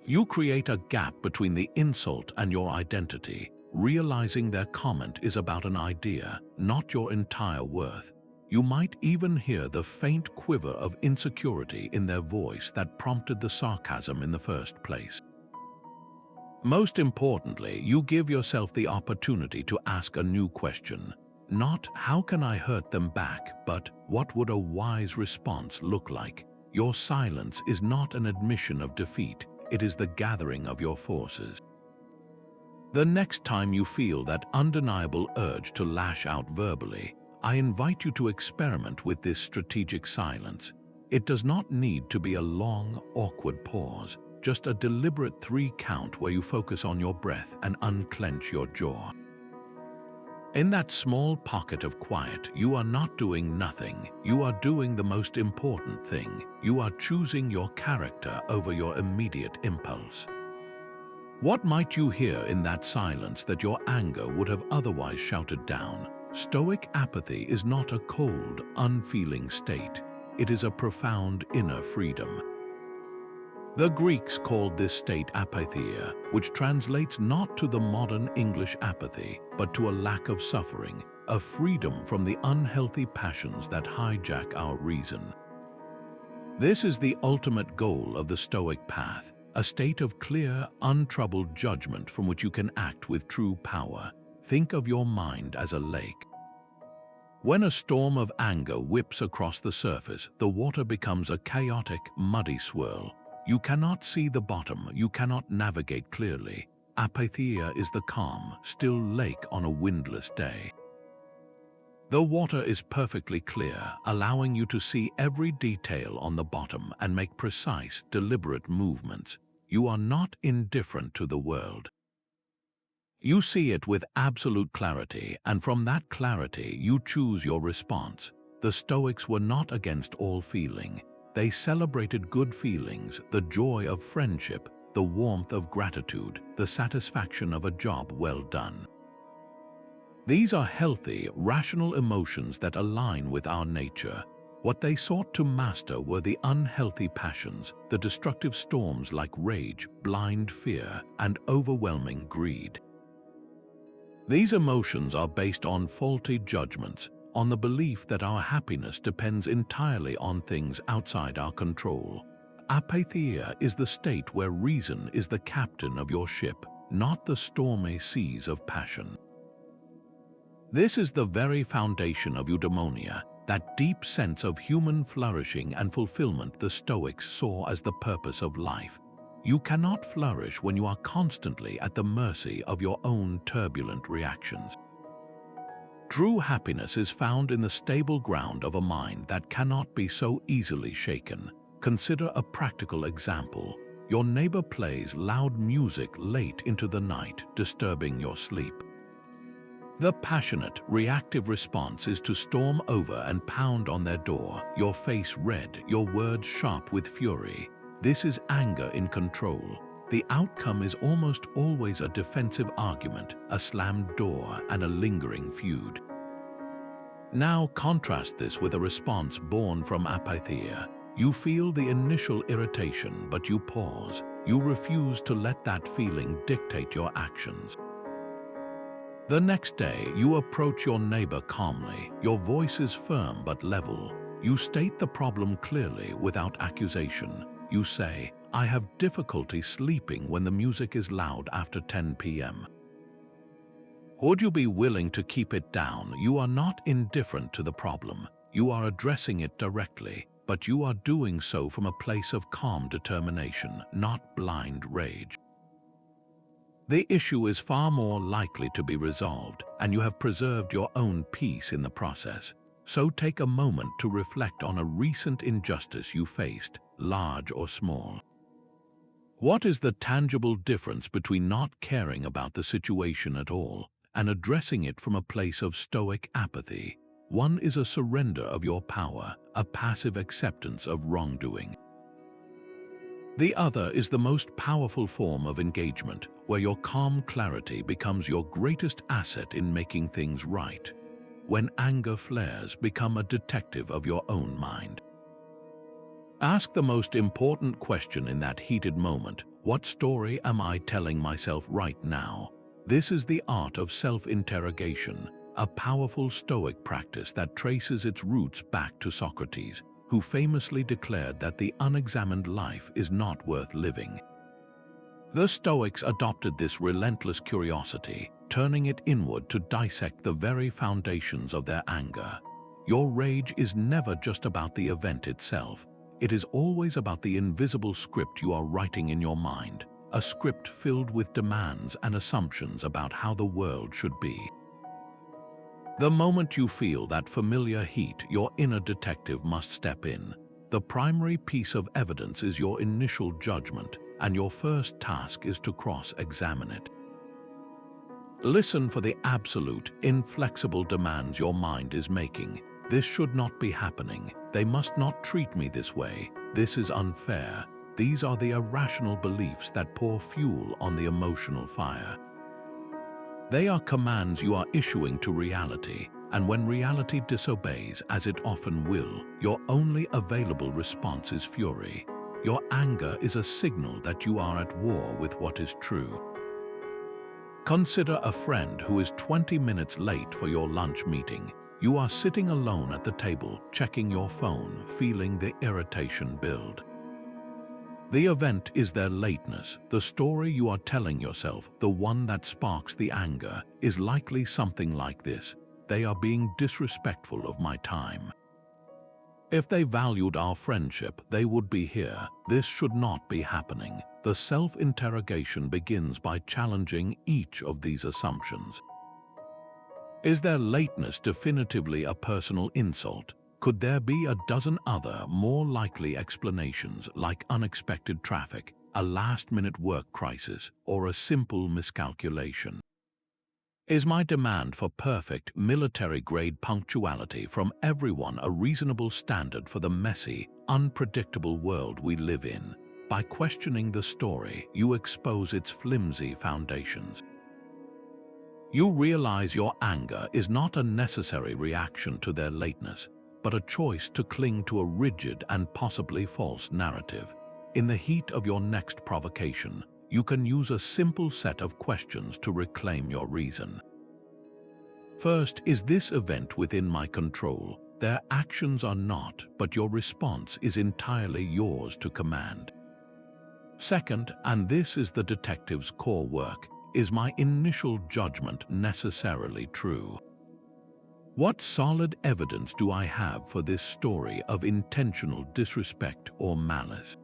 You create a gap between the insult and your identity, realizing their comment is about an idea, not your entire worth. You might even hear the faint quiver of insecurity in their voice that prompted the sarcasm in the first place. Most importantly, you give yourself the opportunity to ask a new question. Not, how can I hurt them back, but what would a wise response look like? Your silence is not an admission of defeat, it is the gathering of your forces. The next time you feel that undeniable urge to lash out verbally, I invite you to experiment with this strategic silence. It does not need to be a long, awkward pause, just a deliberate 3 count where you focus on your breath and unclench your jaw. In that small pocket of quiet, you are not doing nothing. You are doing the most important thing. You are choosing your character over your immediate impulse. What might you hear in that silence that your anger would have otherwise shouted down? Stoic apathy is not a cold, unfeeling state. It is a profound inner freedom. The Greeks called this state Sympatheia, which translates not to the modern English apathy, but to a lack of suffering, a freedom from the unhealthy passions that hijack our reason. This is the ultimate goal of the Stoic path, a state of clear, untroubled judgment from which you can act with true power. Think of your mind as a lake. When a storm of anger whips across the surface, the water becomes a chaotic, muddy swirl. You cannot see the bottom, you cannot navigate clearly. Apathy is the calm, still lake on a windless day. The water is perfectly clear, allowing you to see every detail on the bottom and make precise, deliberate movements. You are not indifferent to the world. You see it with absolute clarity, and from that clarity you choose your response. The Stoics were not against all feeling. They celebrated good feelings, the joy of friendship, the warmth of gratitude, the satisfaction of a job well done. These are healthy, rational emotions that align with our nature. What they sought to master were the unhealthy passions, the destructive storms like rage, blind fear, and overwhelming greed. These emotions are based on faulty judgments, on the belief that our happiness depends entirely on things outside our control. Apathy is the state where reason is the captain of your ship, not the stormy seas of passion. This is the very foundation of eudaimonia, that deep sense of human flourishing and fulfillment the Stoics saw as the purpose of life. You cannot flourish when you are constantly at the mercy of your own turbulent reactions. True happiness is found in the stable ground of a mind that cannot be so easily shaken. Consider a practical example. Your neighbor plays loud music late into the night, disturbing your sleep. The passionate, reactive response is to storm over and pound on their door, your face red, your words sharp with fury. This is anger in control. The outcome is almost always a defensive argument, a slammed door, and a lingering feud. Now contrast this with a response born from apathy. You feel the initial irritation, but you pause. You refuse to let that feeling dictate your actions. The next day, you approach your neighbor calmly. Your voice is firm but level. You state the problem clearly without accusation. You say, "I have difficulty sleeping when the music is loud after 10 p.m. Would you be willing to keep it down? You are not indifferent to the problem. You are addressing it directly, but you are doing so from a place of calm determination, not blind rage. The issue is far more likely to be resolved, and you have preserved your own peace in the process. So take a moment to reflect on a recent injustice you faced, large or small. What is the tangible difference between not caring about the situation at all and addressing it from a place of Stoic apathy? One is a surrender of your power, a passive acceptance of wrongdoing. The other is the most powerful form of engagement, where your calm clarity becomes your greatest asset in making things right. When anger flares, become a detective of your own mind. Ask the most important question in that heated moment: what story am I telling myself right now? This is the art of self-interrogation, a powerful Stoic practice that traces its roots back to Socrates, who famously declared that the unexamined life is not worth living. The Stoics adopted this relentless curiosity, turning it inward to dissect the very foundations of their anger. Your rage is never just about the event itself. It is always about the invisible script you are writing in your mind, a script filled with demands and assumptions about how the world should be. The moment you feel that familiar heat, your inner detective must step in. The primary piece of evidence is your initial judgment, and your first task is to cross-examine it. Listen for the absolute, inflexible demands your mind is making. This should not be happening. They must not treat me this way. This is unfair. These are the irrational beliefs that pour fuel on the emotional fire. They are commands you are issuing to reality, and when reality disobeys, as it often will, your only available response is fury. Your anger is a signal that you are at war with what is true. Consider a friend who is 20 minutes late for your lunch meeting. You are sitting alone at the table, checking your phone, feeling the irritation build. The event is their lateness. The story you are telling yourself, the one that sparks the anger, is likely something like this: they are being disrespectful of my time. If they valued our friendship, they would be here. This should not be happening. The self-interrogation begins by challenging each of these assumptions. Is their lateness definitively a personal insult? Could there be a dozen other, more likely explanations, like unexpected traffic, a last-minute work crisis, or a simple miscalculation? Is my demand for perfect, military-grade punctuality from everyone a reasonable standard for the messy, unpredictable world we live in? By questioning the story, you expose its flimsy foundations. You realize your anger is not a necessary reaction to their lateness, but a choice to cling to a rigid and possibly false narrative. In the heat of your next provocation, you can use a simple set of questions to reclaim your reason. First, is this event within my control? Their actions are not, but your response is entirely yours to command. Second, and this is the detective's core work, is my initial judgment necessarily true? What solid evidence do I have for this story of intentional disrespect or malice?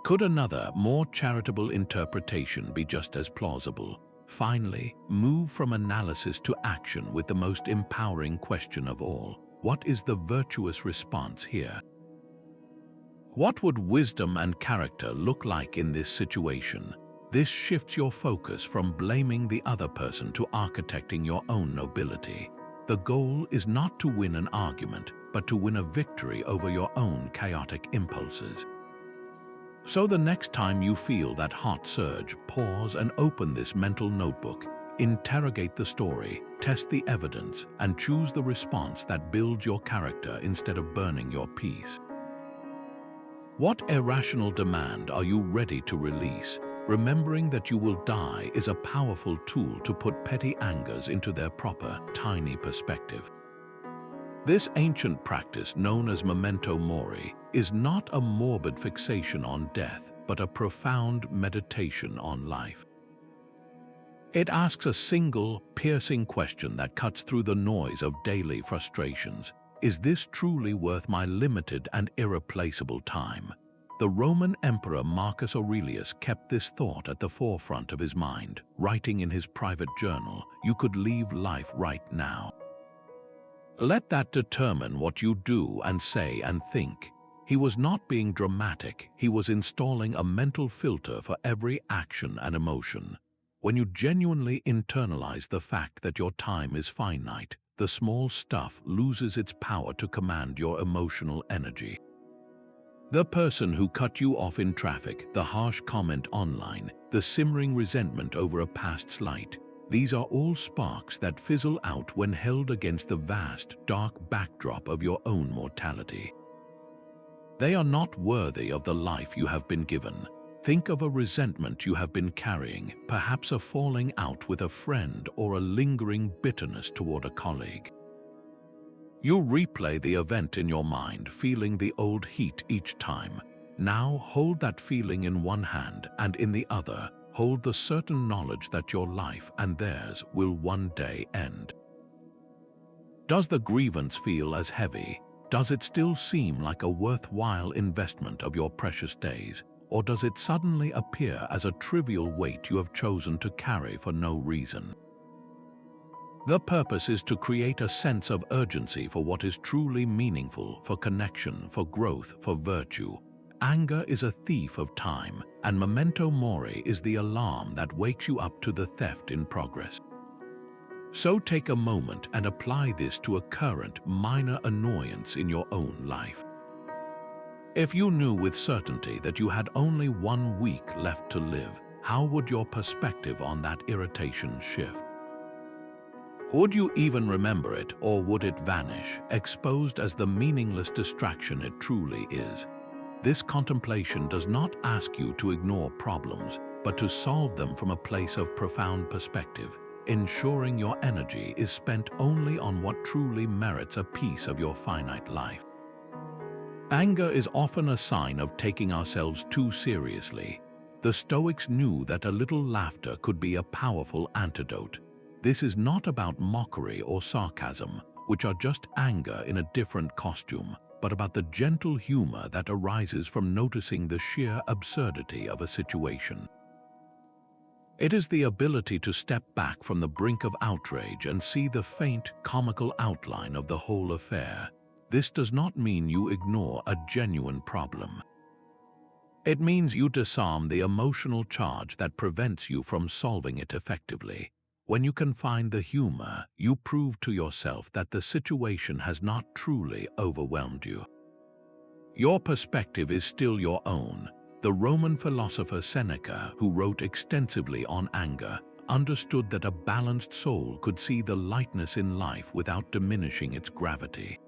Could another, more charitable interpretation be just as plausible? Finally, move from analysis to action with the most empowering question of all: what is the virtuous response here? What would wisdom and character look like in this situation? This shifts your focus from blaming the other person to architecting your own nobility. The goal is not to win an argument, but to win a victory over your own chaotic impulses. So the next time you feel that hot surge, pause and open this mental notebook. Interrogate the story, test the evidence, and choose the response that builds your character instead of burning your peace. What irrational demand are you ready to release? Remembering that you will die is a powerful tool to put petty angers into their proper, tiny perspective. This ancient practice, known as Memento Mori, is not a morbid fixation on death, but a profound meditation on life. It asks a single, piercing question that cuts through the noise of daily frustrations. Is this truly worth my limited and irreplaceable time? The Roman Emperor Marcus Aurelius kept this thought at the forefront of his mind, writing in his private journal, "You could leave life right now." Let that determine what you do and say and think. He was not being dramatic, he was installing a mental filter for every action and emotion. When you genuinely internalize the fact that your time is finite, the small stuff loses its power to command your emotional energy. The person who cut you off in traffic, the harsh comment online, the simmering resentment over a past slight, these are all sparks that fizzle out when held against the vast, dark backdrop of your own mortality. They are not worthy of the life you have been given. Think of a resentment you have been carrying, perhaps a falling out with a friend or a lingering bitterness toward a colleague. You replay the event in your mind, feeling the old heat each time. Now hold that feeling in one hand and in the other, hold the certain knowledge that your life and theirs will one day end. Does the grievance feel as heavy? Does it still seem like a worthwhile investment of your precious days? Or does it suddenly appear as a trivial weight you have chosen to carry for no reason? The purpose is to create a sense of urgency for what is truly meaningful, for connection, for growth, for virtue. Anger is a thief of time, and Memento Mori is the alarm that wakes you up to the theft in progress. So take a moment and apply this to a current, minor annoyance in your own life. If you knew with certainty that you had only 1 week left to live, how would your perspective on that irritation shift? Would you even remember it, or would it vanish, exposed as the meaningless distraction it truly is? This contemplation does not ask you to ignore problems, but to solve them from a place of profound perspective, ensuring your energy is spent only on what truly merits a piece of your finite life. Anger is often a sign of taking ourselves too seriously. The Stoics knew that a little laughter could be a powerful antidote. This is not about mockery or sarcasm, which are just anger in a different costume, but about the gentle humor that arises from noticing the sheer absurdity of a situation. It is the ability to step back from the brink of outrage and see the faint, comical outline of the whole affair. This does not mean you ignore a genuine problem. It means you disarm the emotional charge that prevents you from solving it effectively. When you can find the humor, you prove to yourself that the situation has not truly overwhelmed you. Your perspective is still your own. The Roman philosopher Seneca, who wrote extensively on anger, understood that a balanced soul could see the lightness in life without diminishing its gravity.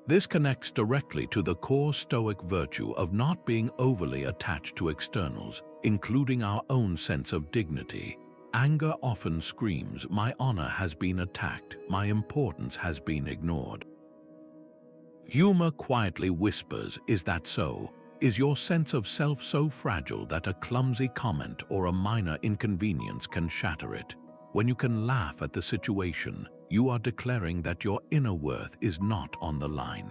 This connects directly to the core Stoic virtue of not being overly attached to externals, including our own sense of dignity. Anger often screams, "My honor has been attacked, my importance has been ignored." Humor quietly whispers, "Is that so? Is your sense of self so fragile that a clumsy comment or a minor inconvenience can shatter it?" When you can laugh at the situation, you are declaring that your inner worth is not on the line.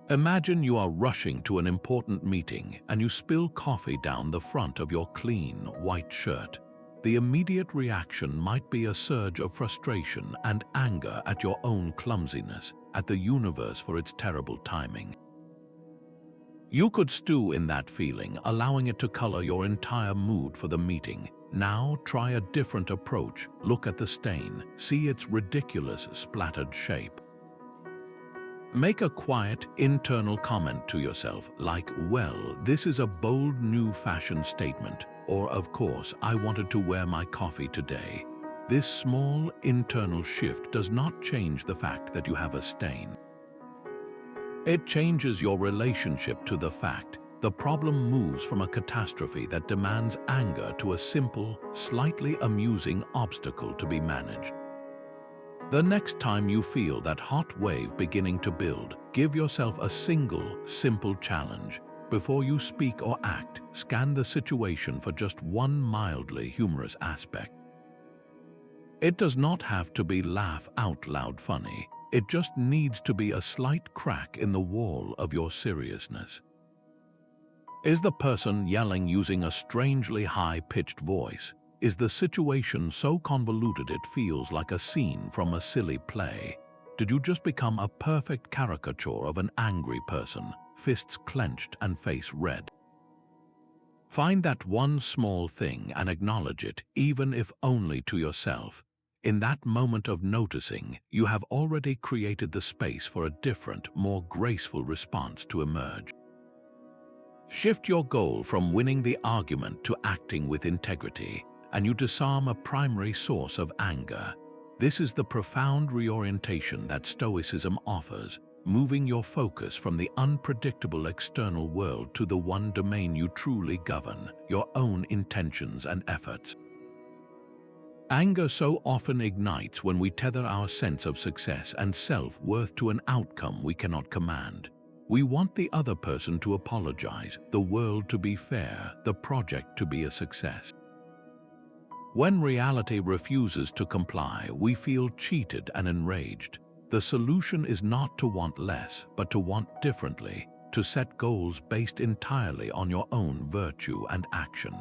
Imagine you are rushing to an important meeting and you spill coffee down the front of your clean, white shirt. The immediate reaction might be a surge of frustration and anger at your own clumsiness, at the universe for its terrible timing. You could stew in that feeling, allowing it to color your entire mood for the meeting. Now try a different approach. Look at the stain, see its ridiculous splattered shape. Make a quiet, internal comment to yourself, like, "Well, this is a bold new fashion statement," or, "Of course, I wanted to wear my coffee today." This small, internal shift does not change the fact that you have a stain. It changes your relationship to the fact. The problem moves from a catastrophe that demands anger to a simple, slightly amusing obstacle to be managed. The next time you feel that hot wave beginning to build, give yourself a single, simple challenge. Before you speak or act, scan the situation for just one mildly humorous aspect. It does not have to be laugh out loud funny. It just needs to be a slight crack in the wall of your seriousness. Is the person yelling using a strangely high-pitched voice? Is the situation so convoluted it feels like a scene from a silly play? Did you just become a perfect caricature of an angry person, fists clenched and face red? Find that one small thing and acknowledge it, even if only to yourself. In that moment of noticing, you have already created the space for a different, more graceful response to emerge. Shift your goal from winning the argument to acting with integrity, and you disarm a primary source of anger. This is the profound reorientation that Stoicism offers, moving your focus from the unpredictable external world to the one domain you truly govern, your own intentions and efforts. Anger so often ignites when we tether our sense of success and self-worth to an outcome we cannot command. We want the other person to apologize, the world to be fair, the project to be a success. When reality refuses to comply, we feel cheated and enraged. The solution is not to want less, but to want differently, to set goals based entirely on your own virtue and action.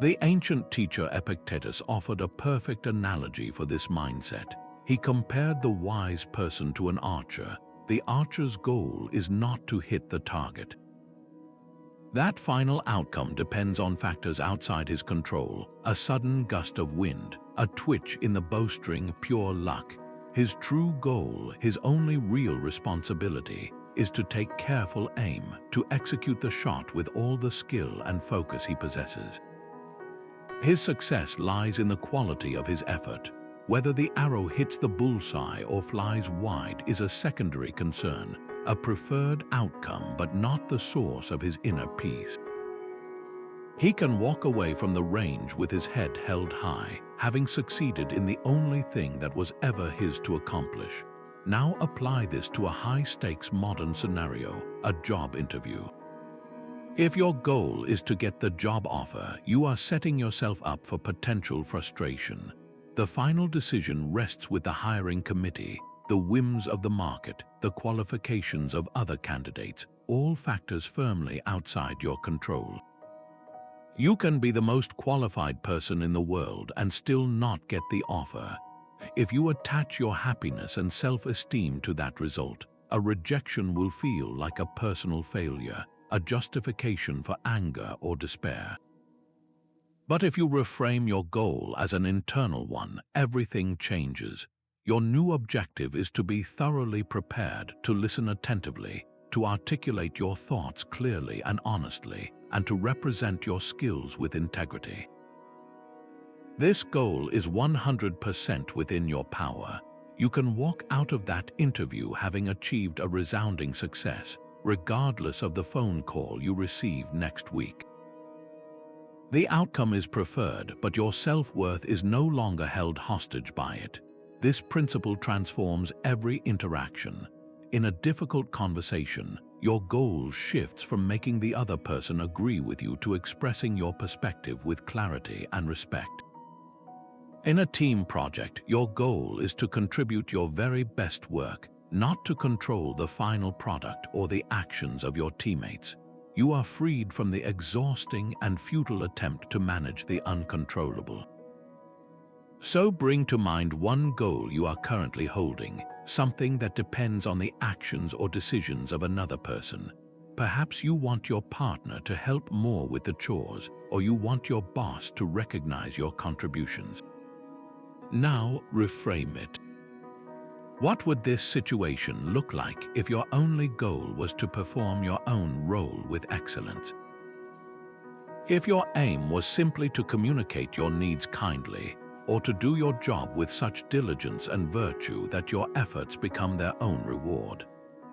The ancient teacher Epictetus offered a perfect analogy for this mindset. He compared the wise person to an archer. The archer's goal is not to hit the target. That final outcome depends on factors outside his control, a sudden gust of wind, a twitch in the bowstring, pure luck. His true goal, his only real responsibility, is to take careful aim, to execute the shot with all the skill and focus he possesses. His success lies in the quality of his effort. Whether the arrow hits the bullseye or flies wide is a secondary concern, a preferred outcome but not the source of his inner peace. He can walk away from the range with his head held high, having succeeded in the only thing that was ever his to accomplish. Now apply this to a high-stakes modern scenario, a job interview. If your goal is to get the job offer, you are setting yourself up for potential frustration. The final decision rests with the hiring committee, the whims of the market, the qualifications of other candidates, all factors firmly outside your control. You can be the most qualified person in the world and still not get the offer. If you attach your happiness and self-esteem to that result, a rejection will feel like a personal failure, a justification for anger or despair. But if you reframe your goal as an internal one, everything changes. Your new objective is to be thoroughly prepared, to listen attentively, to articulate your thoughts clearly and honestly, and to represent your skills with integrity. This goal is 100% within your power. You can walk out of that interview having achieved a resounding success, regardless of the phone call you receive next week. The outcome is preferred, but your self-worth is no longer held hostage by it. This principle transforms every interaction. In a difficult conversation, your goal shifts from making the other person agree with you to expressing your perspective with clarity and respect. In a team project, your goal is to contribute your very best work, not to control the final product or the actions of your teammates. You are freed from the exhausting and futile attempt to manage the uncontrollable. So bring to mind one goal you are currently holding, something that depends on the actions or decisions of another person. Perhaps you want your partner to help more with the chores, or you want your boss to recognize your contributions. Now reframe it. What would this situation look like if your only goal was to perform your own role with excellence? If your aim was simply to communicate your needs kindly, or to do your job with such diligence and virtue that your efforts become their own reward.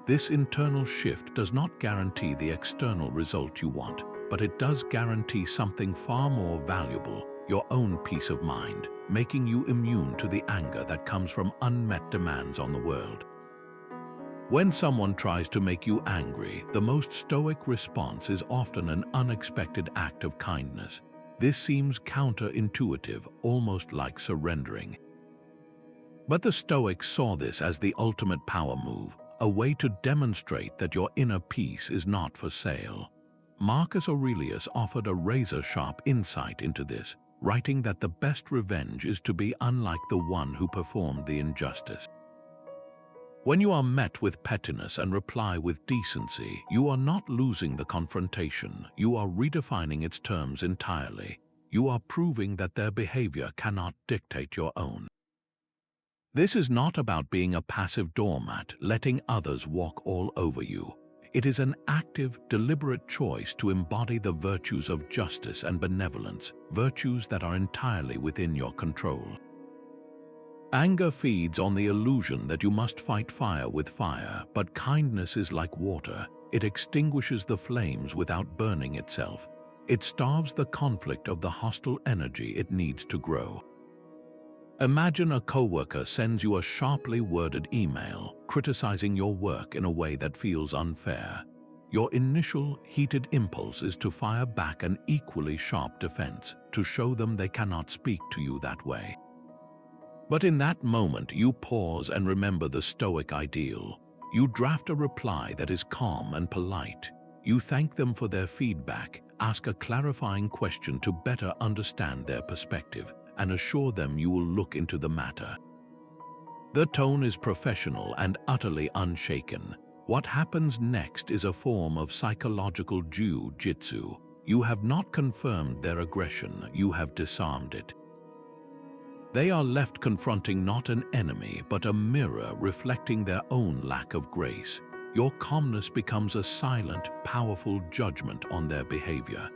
This internal shift does not guarantee the external result you want, but it does guarantee something far more valuable, your own peace of mind, making you immune to the anger that comes from unmet demands on the world. When someone tries to make you angry, the most stoic response is often an unexpected act of kindness. This seems counterintuitive, almost like surrendering. But the Stoics saw this as the ultimate power move, a way to demonstrate that your inner peace is not for sale. Marcus Aurelius offered a razor-sharp insight into this, writing that the best revenge is to be unlike the one who performed the injustice. When you are met with pettiness and reply with decency, you are not losing the confrontation, you are redefining its terms entirely. You are proving that their behavior cannot dictate your own. This is not about being a passive doormat, letting others walk all over you. It is an active, deliberate choice to embody the virtues of justice and benevolence, virtues that are entirely within your control. Anger feeds on the illusion that you must fight fire with fire, but kindness is like water. It extinguishes the flames without burning itself. It starves the conflict of the hostile energy it needs to grow. Imagine a coworker sends you a sharply worded email, criticizing your work in a way that feels unfair. Your initial, heated impulse is to fire back an equally sharp defense, to show them they cannot speak to you that way. But in that moment, you pause and remember the Stoic ideal. You draft a reply that is calm and polite. You thank them for their feedback, ask a clarifying question to better understand their perspective, and assure them you will look into the matter. The tone is professional and utterly unshaken. What happens next is a form of psychological jiu-jitsu. You have not confirmed their aggression, you have disarmed it. They are left confronting not an enemy, but a mirror reflecting their own lack of grace. Your calmness becomes a silent, powerful judgment on their behavior.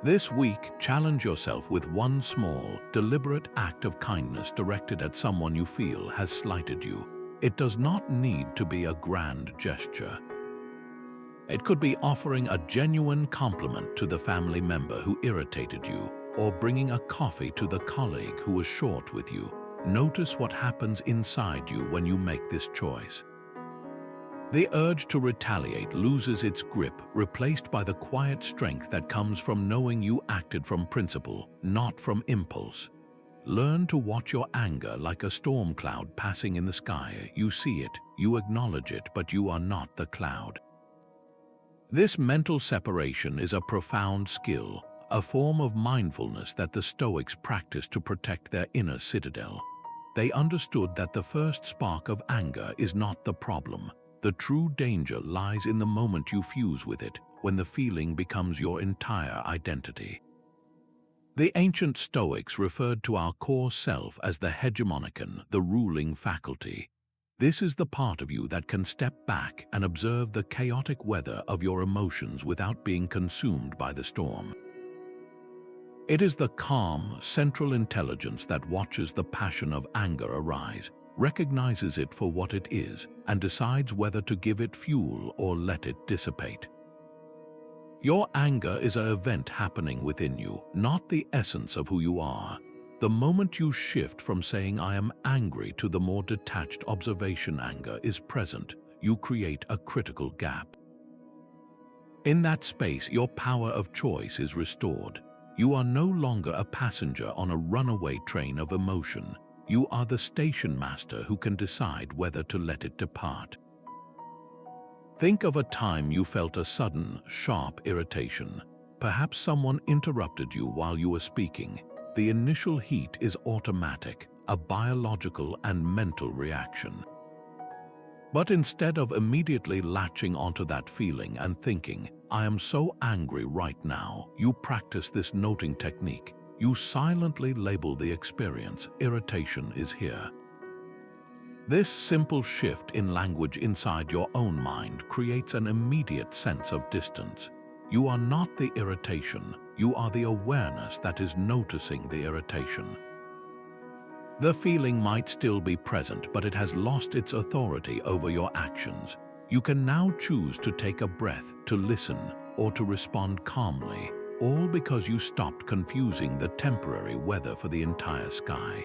This week, challenge yourself with one small, deliberate act of kindness directed at someone you feel has slighted you. It does not need to be a grand gesture. It could be offering a genuine compliment to the family member who irritated you, or bringing a coffee to the colleague who was short with you. Notice what happens inside you when you make this choice. The urge to retaliate loses its grip, replaced by the quiet strength that comes from knowing you acted from principle, not from impulse. Learn to watch your anger like a storm cloud passing in the sky. You see it, you acknowledge it, but you are not the cloud. This mental separation is a profound skill, a form of mindfulness that the Stoics practiced to protect their inner citadel. They understood that the first spark of anger is not the problem. The true danger lies in the moment you fuse with it, when the feeling becomes your entire identity. The ancient Stoics referred to our core self as the hegemonikon, the ruling faculty. This is the part of you that can step back and observe the chaotic weather of your emotions without being consumed by the storm. It is the calm, central intelligence that watches the passion of anger arise, recognizes it for what it is, and decides whether to give it fuel or let it dissipate. Your anger is an event happening within you, not the essence of who you are. The moment you shift from saying "I am angry" to the more detached observation "anger is present," you create a critical gap. In that space, your power of choice is restored. You are no longer a passenger on a runaway train of emotion. You are the station master who can decide whether to let it depart. Think of a time you felt a sudden, sharp irritation. Perhaps someone interrupted you while you were speaking. The initial heat is automatic, a biological and mental reaction. But instead of immediately latching onto that feeling and thinking, "I am so angry right now," you practice this noting technique. You silently label the experience. Irritation is here. This simple shift in language inside your own mind creates an immediate sense of distance. You are not the irritation, you are the awareness that is noticing the irritation. The feeling might still be present, but it has lost its authority over your actions. You can now choose to take a breath, to listen, or to respond calmly, all because you stopped confusing the temporary weather for the entire sky.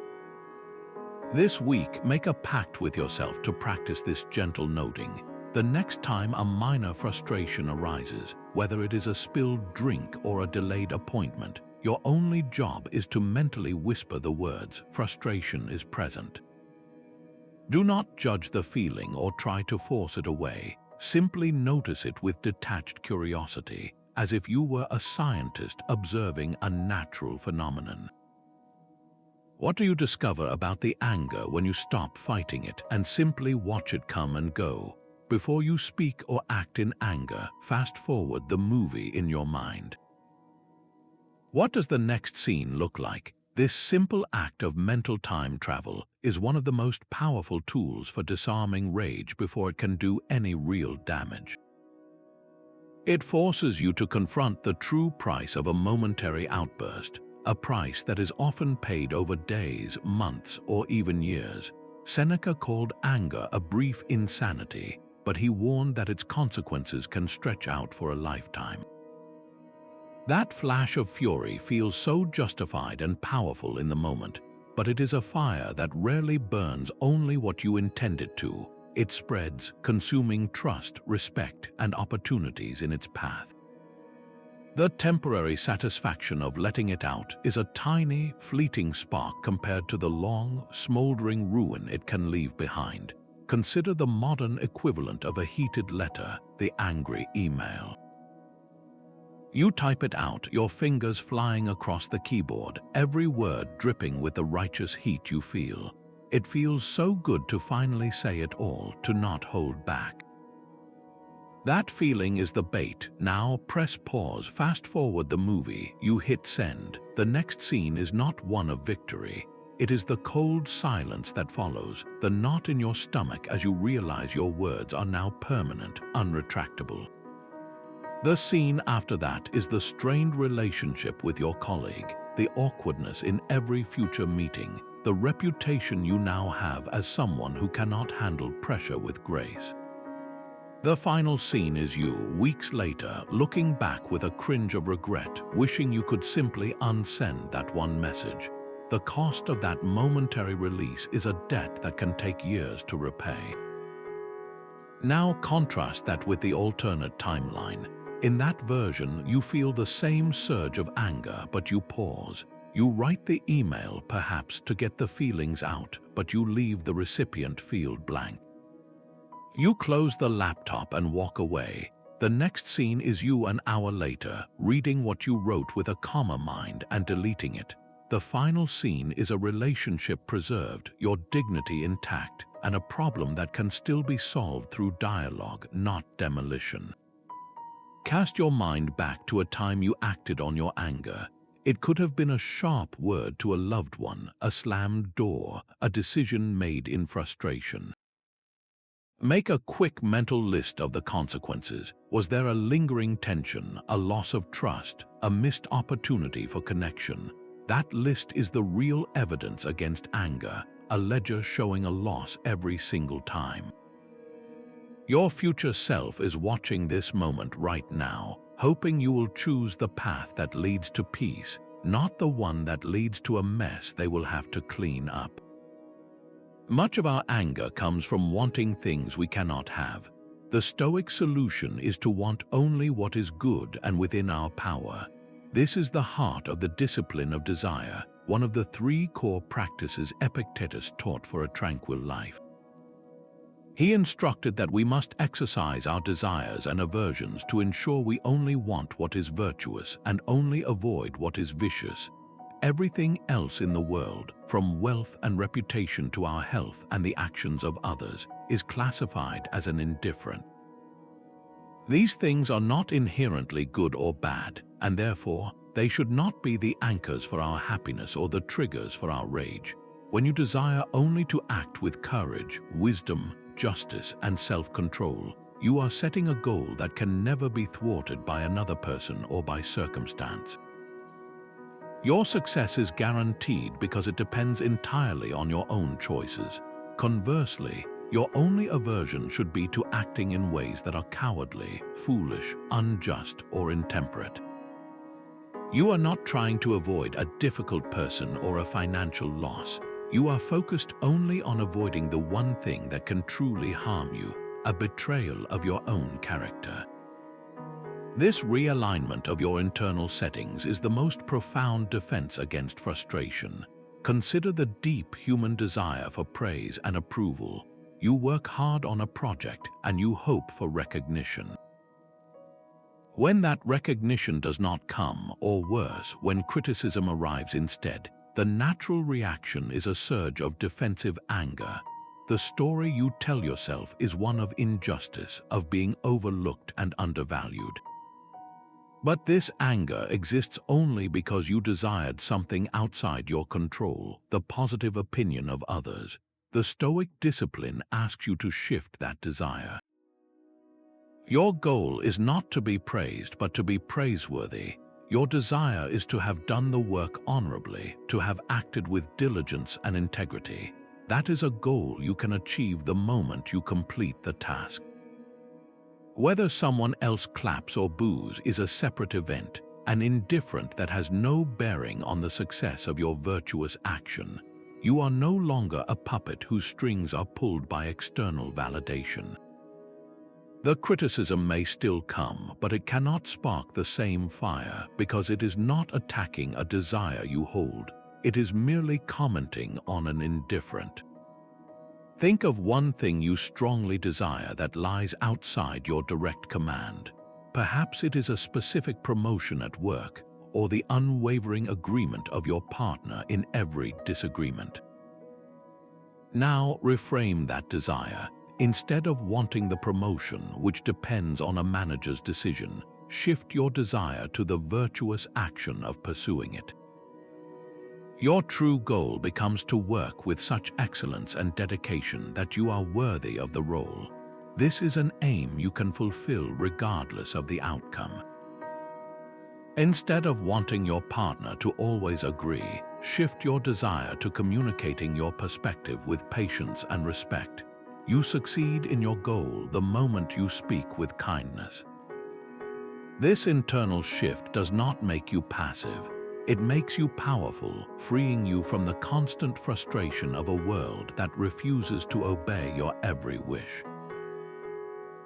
This week, make a pact with yourself to practice this gentle noting. The next time a minor frustration arises, whether it is a spilled drink or a delayed appointment, your only job is to mentally whisper the words, "Frustration is present." Do not judge the feeling or try to force it away. Simply notice it with detached curiosity, as if you were a scientist observing a natural phenomenon. What do you discover about the anger when you stop fighting it and simply watch it come and go? Before you speak or act in anger, fast forward the movie in your mind. What does the next scene look like? This simple act of mental time travel is one of the most powerful tools for disarming rage before it can do any real damage. It forces you to confront the true price of a momentary outburst, a price that is often paid over days, months, or even years. Seneca called anger a brief insanity, but he warned that its consequences can stretch out for a lifetime. That flash of fury feels so justified and powerful in the moment, but it is a fire that rarely burns only what you intend it to. It spreads, consuming trust, respect, and opportunities in its path. The temporary satisfaction of letting it out is a tiny, fleeting spark compared to the long, smoldering ruin it can leave behind. Consider the modern equivalent of a heated letter, the angry email. You type it out, your fingers flying across the keyboard, every word dripping with the righteous heat you feel. It feels so good to finally say it all, to not hold back. That feeling is the bait. Now press pause, fast forward the movie, you hit send. The next scene is not one of victory. It is the cold silence that follows, the knot in your stomach as you realize your words are now permanent, unretractable. The scene after that is the strained relationship with your colleague, the awkwardness in every future meeting, the reputation you now have as someone who cannot handle pressure with grace. The final scene is you, weeks later, looking back with a cringe of regret, wishing you could simply unsend that one message. The cost of that momentary release is a debt that can take years to repay. Now contrast that with the alternate timeline. In that version, you feel the same surge of anger, but you pause. You write the email, perhaps, to get the feelings out, but you leave the recipient field blank. You close the laptop and walk away. The next scene is you an hour later, reading what you wrote with a calmer mind and deleting it. The final scene is a relationship preserved, your dignity intact, and a problem that can still be solved through dialogue, not demolition. Cast your mind back to a time you acted on your anger. It could have been a sharp word to a loved one, a slammed door, a decision made in frustration. Make a quick mental list of the consequences. Was there a lingering tension, a loss of trust, a missed opportunity for connection? That list is the real evidence against anger, a ledger showing a loss every single time. Your future self is watching this moment right now, hoping you will choose the path that leads to peace, not the one that leads to a mess they will have to clean up. Much of our anger comes from wanting things we cannot have. The Stoic solution is to want only what is good and within our power. This is the heart of the discipline of desire, one of the 3 core practices Epictetus taught for a tranquil life. He instructed that we must exercise our desires and aversions to ensure we only want what is virtuous and only avoid what is vicious. Everything else in the world, from wealth and reputation to our health and the actions of others, is classified as an indifferent. These things are not inherently good or bad, and therefore, they should not be the anchors for our happiness or the triggers for our rage. When you desire only to act with courage, wisdom, justice, and self-control, you are setting a goal that can never be thwarted by another person or by circumstance. Your success is guaranteed because it depends entirely on your own choices. Conversely, your only aversion should be to acting in ways that are cowardly, foolish, unjust, or intemperate. You are not trying to avoid a difficult person or a financial loss. You are focused only on avoiding the one thing that can truly harm you, a betrayal of your own character. This realignment of your internal settings is the most profound defense against frustration. Consider the deep human desire for praise and approval. You work hard on a project and you hope for recognition. When that recognition does not come, or worse, when criticism arrives instead, the natural reaction is a surge of defensive anger. The story you tell yourself is one of injustice, of being overlooked and undervalued. But this anger exists only because you desired something outside your control, the positive opinion of others. The Stoic discipline asks you to shift that desire. Your goal is not to be praised, but to be praiseworthy. Your desire is to have done the work honorably, to have acted with diligence and integrity. That is a goal you can achieve the moment you complete the task. Whether someone else claps or boos is a separate event, an indifferent that has no bearing on the success of your virtuous action. You are no longer a puppet whose strings are pulled by external validation. The criticism may still come, but it cannot spark the same fire because it is not attacking a desire you hold. It is merely commenting on an indifferent. Think of one thing you strongly desire that lies outside your direct command. Perhaps it is a specific promotion at work or the unwavering agreement of your partner in every disagreement. Now reframe that desire. Instead of wanting the promotion, which depends on a manager's decision, shift your desire to the virtuous action of pursuing it. Your true goal becomes to work with such excellence and dedication that you are worthy of the role. This is an aim you can fulfill regardless of the outcome. Instead of wanting your partner to always agree, shift your desire to communicating your perspective with patience and respect. You succeed in your goal the moment you speak with kindness. This internal shift does not make you passive. It makes you powerful, freeing you from the constant frustration of a world that refuses to obey your every wish.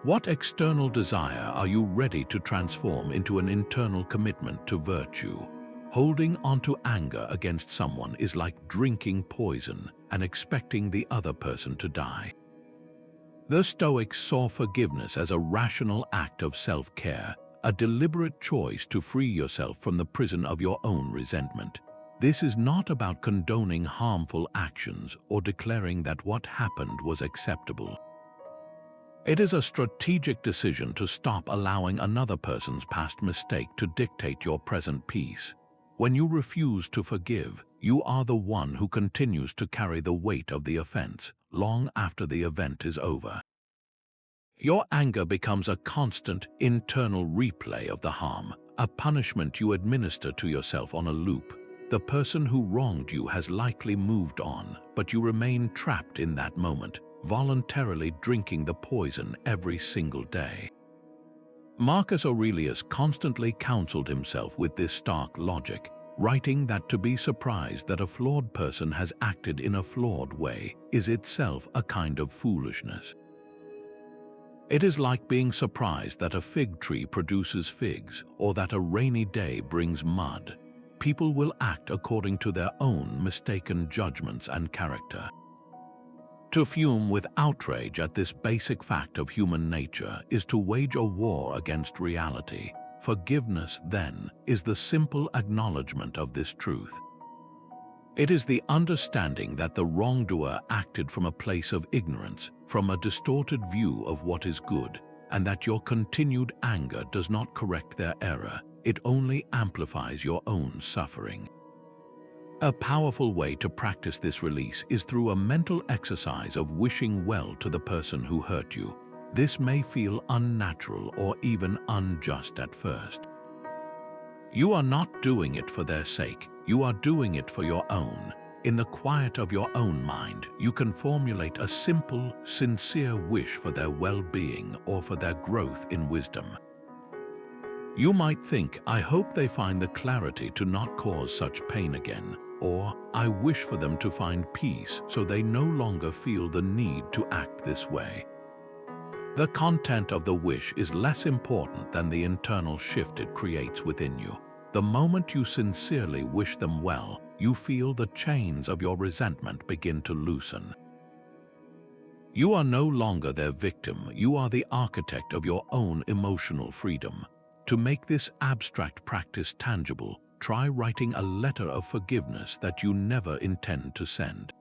What external desire are you ready to transform into an internal commitment to virtue? Holding onto anger against someone is like drinking poison and expecting the other person to die. The Stoics saw forgiveness as a rational act of self-care, a deliberate choice to free yourself from the prison of your own resentment. This is not about condoning harmful actions or declaring that what happened was acceptable. It is a strategic decision to stop allowing another person's past mistake to dictate your present peace. When you refuse to forgive, you are the one who continues to carry the weight of the offense long after the event is over. Your anger becomes a constant internal replay of the harm, a punishment you administer to yourself on a loop. The person who wronged you has likely moved on, but you remain trapped in that moment, voluntarily drinking the poison every single day. Marcus Aurelius constantly counseled himself with this stark logic, writing that to be surprised that a flawed person has acted in a flawed way is itself a kind of foolishness. It is like being surprised that a fig tree produces figs or that a rainy day brings mud. People will act according to their own mistaken judgments and character. To fume with outrage at this basic fact of human nature is to wage a war against reality. Forgiveness, then, is the simple acknowledgement of this truth. It is the understanding that the wrongdoer acted from a place of ignorance, from a distorted view of what is good, and that your continued anger does not correct their error, it only amplifies your own suffering. A powerful way to practice this release is through a mental exercise of wishing well to the person who hurt you. This may feel unnatural or even unjust at first. You are not doing it for their sake, you are doing it for your own. In the quiet of your own mind, you can formulate a simple, sincere wish for their well-being or for their growth in wisdom. You might think, I hope they find the clarity to not cause such pain again, or I wish for them to find peace so they no longer feel the need to act this way. The content of the wish is less important than the internal shift it creates within you. The moment you sincerely wish them well, you feel the chains of your resentment begin to loosen. You are no longer their victim, you are the architect of your own emotional freedom. To make this abstract practice tangible, try writing a letter of forgiveness that you never intend to send.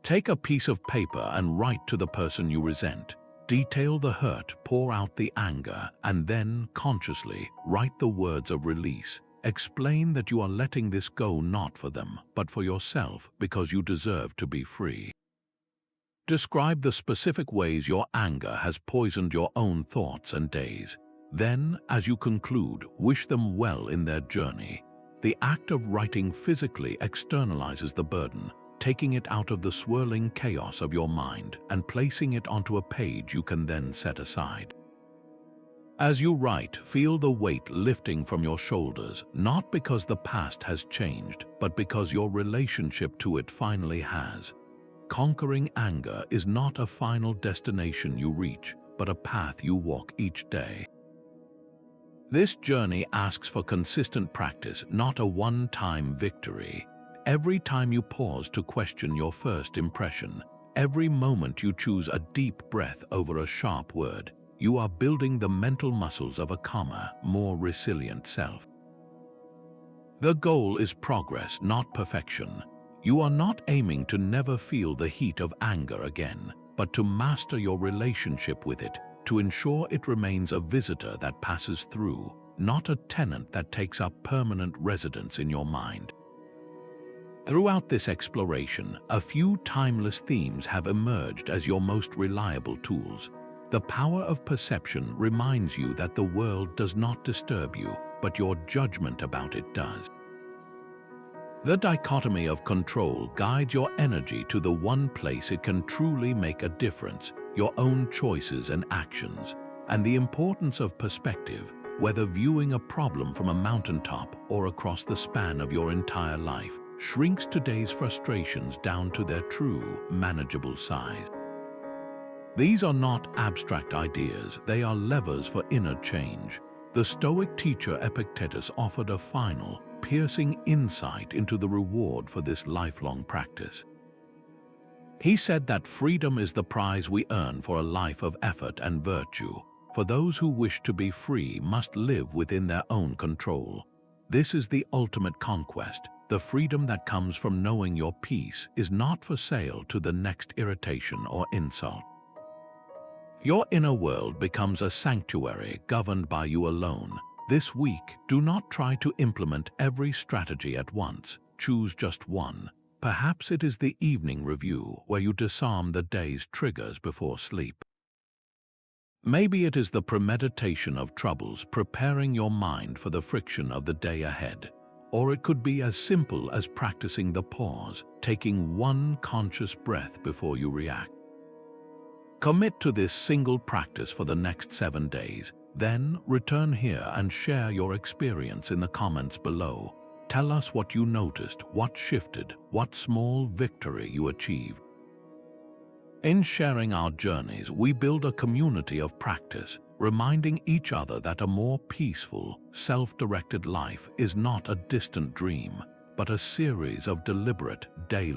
Take a piece of paper and write to the person you resent. Detail the hurt, pour out the anger, and then, consciously, write the words of release. Explain that you are letting this go not for them, but for yourself, because you deserve to be free. Describe the specific ways your anger has poisoned your own thoughts and days. Then, as you conclude, wish them well in their journey. The act of writing physically externalizes the burden, taking it out of the swirling chaos of your mind and placing it onto a page you can then set aside. As you write, feel the weight lifting from your shoulders, not because the past has changed, but because your relationship to it finally has. Conquering anger is not a final destination you reach, but a path you walk each day. This journey asks for consistent practice, not a one-time victory. Every time you pause to question your first impression, every moment you choose a deep breath over a sharp word, you are building the mental muscles of a calmer, more resilient self. The goal is progress, not perfection. You are not aiming to never feel the heat of anger again, but to master your relationship with it, to ensure it remains a visitor that passes through, not a tenant that takes up permanent residence in your mind. Throughout this exploration, a few timeless themes have emerged as your most reliable tools. The power of perception reminds you that the world does not disturb you, but your judgment about it does. The dichotomy of control guides your energy to the one place it can truly make a difference, your own choices and actions. And the importance of perspective, whether viewing a problem from a mountaintop or across the span of your entire life, shrinks today's frustrations down to their true, manageable size. These are not abstract ideas, they are levers for inner change. The Stoic teacher Epictetus offered a final, piercing insight into the reward for this lifelong practice. He said that freedom is the prize we earn for a life of effort and virtue. For those who wish to be free must live within their own control. This is the ultimate conquest. The freedom that comes from knowing your peace is not for sale to the next irritation or insult. Your inner world becomes a sanctuary governed by you alone. This week, do not try to implement every strategy at once. Choose just one. Perhaps it is the evening review where you disarm the day's triggers before sleep. Maybe it is the premeditation of troubles, preparing your mind for the friction of the day ahead. Or it could be as simple as practicing the pause, taking one conscious breath before you react. Commit to this single practice for the next 7 days. Then return here and share your experience in the comments below. Tell us what you noticed, what shifted, what small victory you achieved. In sharing our journeys, we build a community of practice, reminding each other that a more peaceful, self-directed life is not a distant dream, but a series of deliberate daily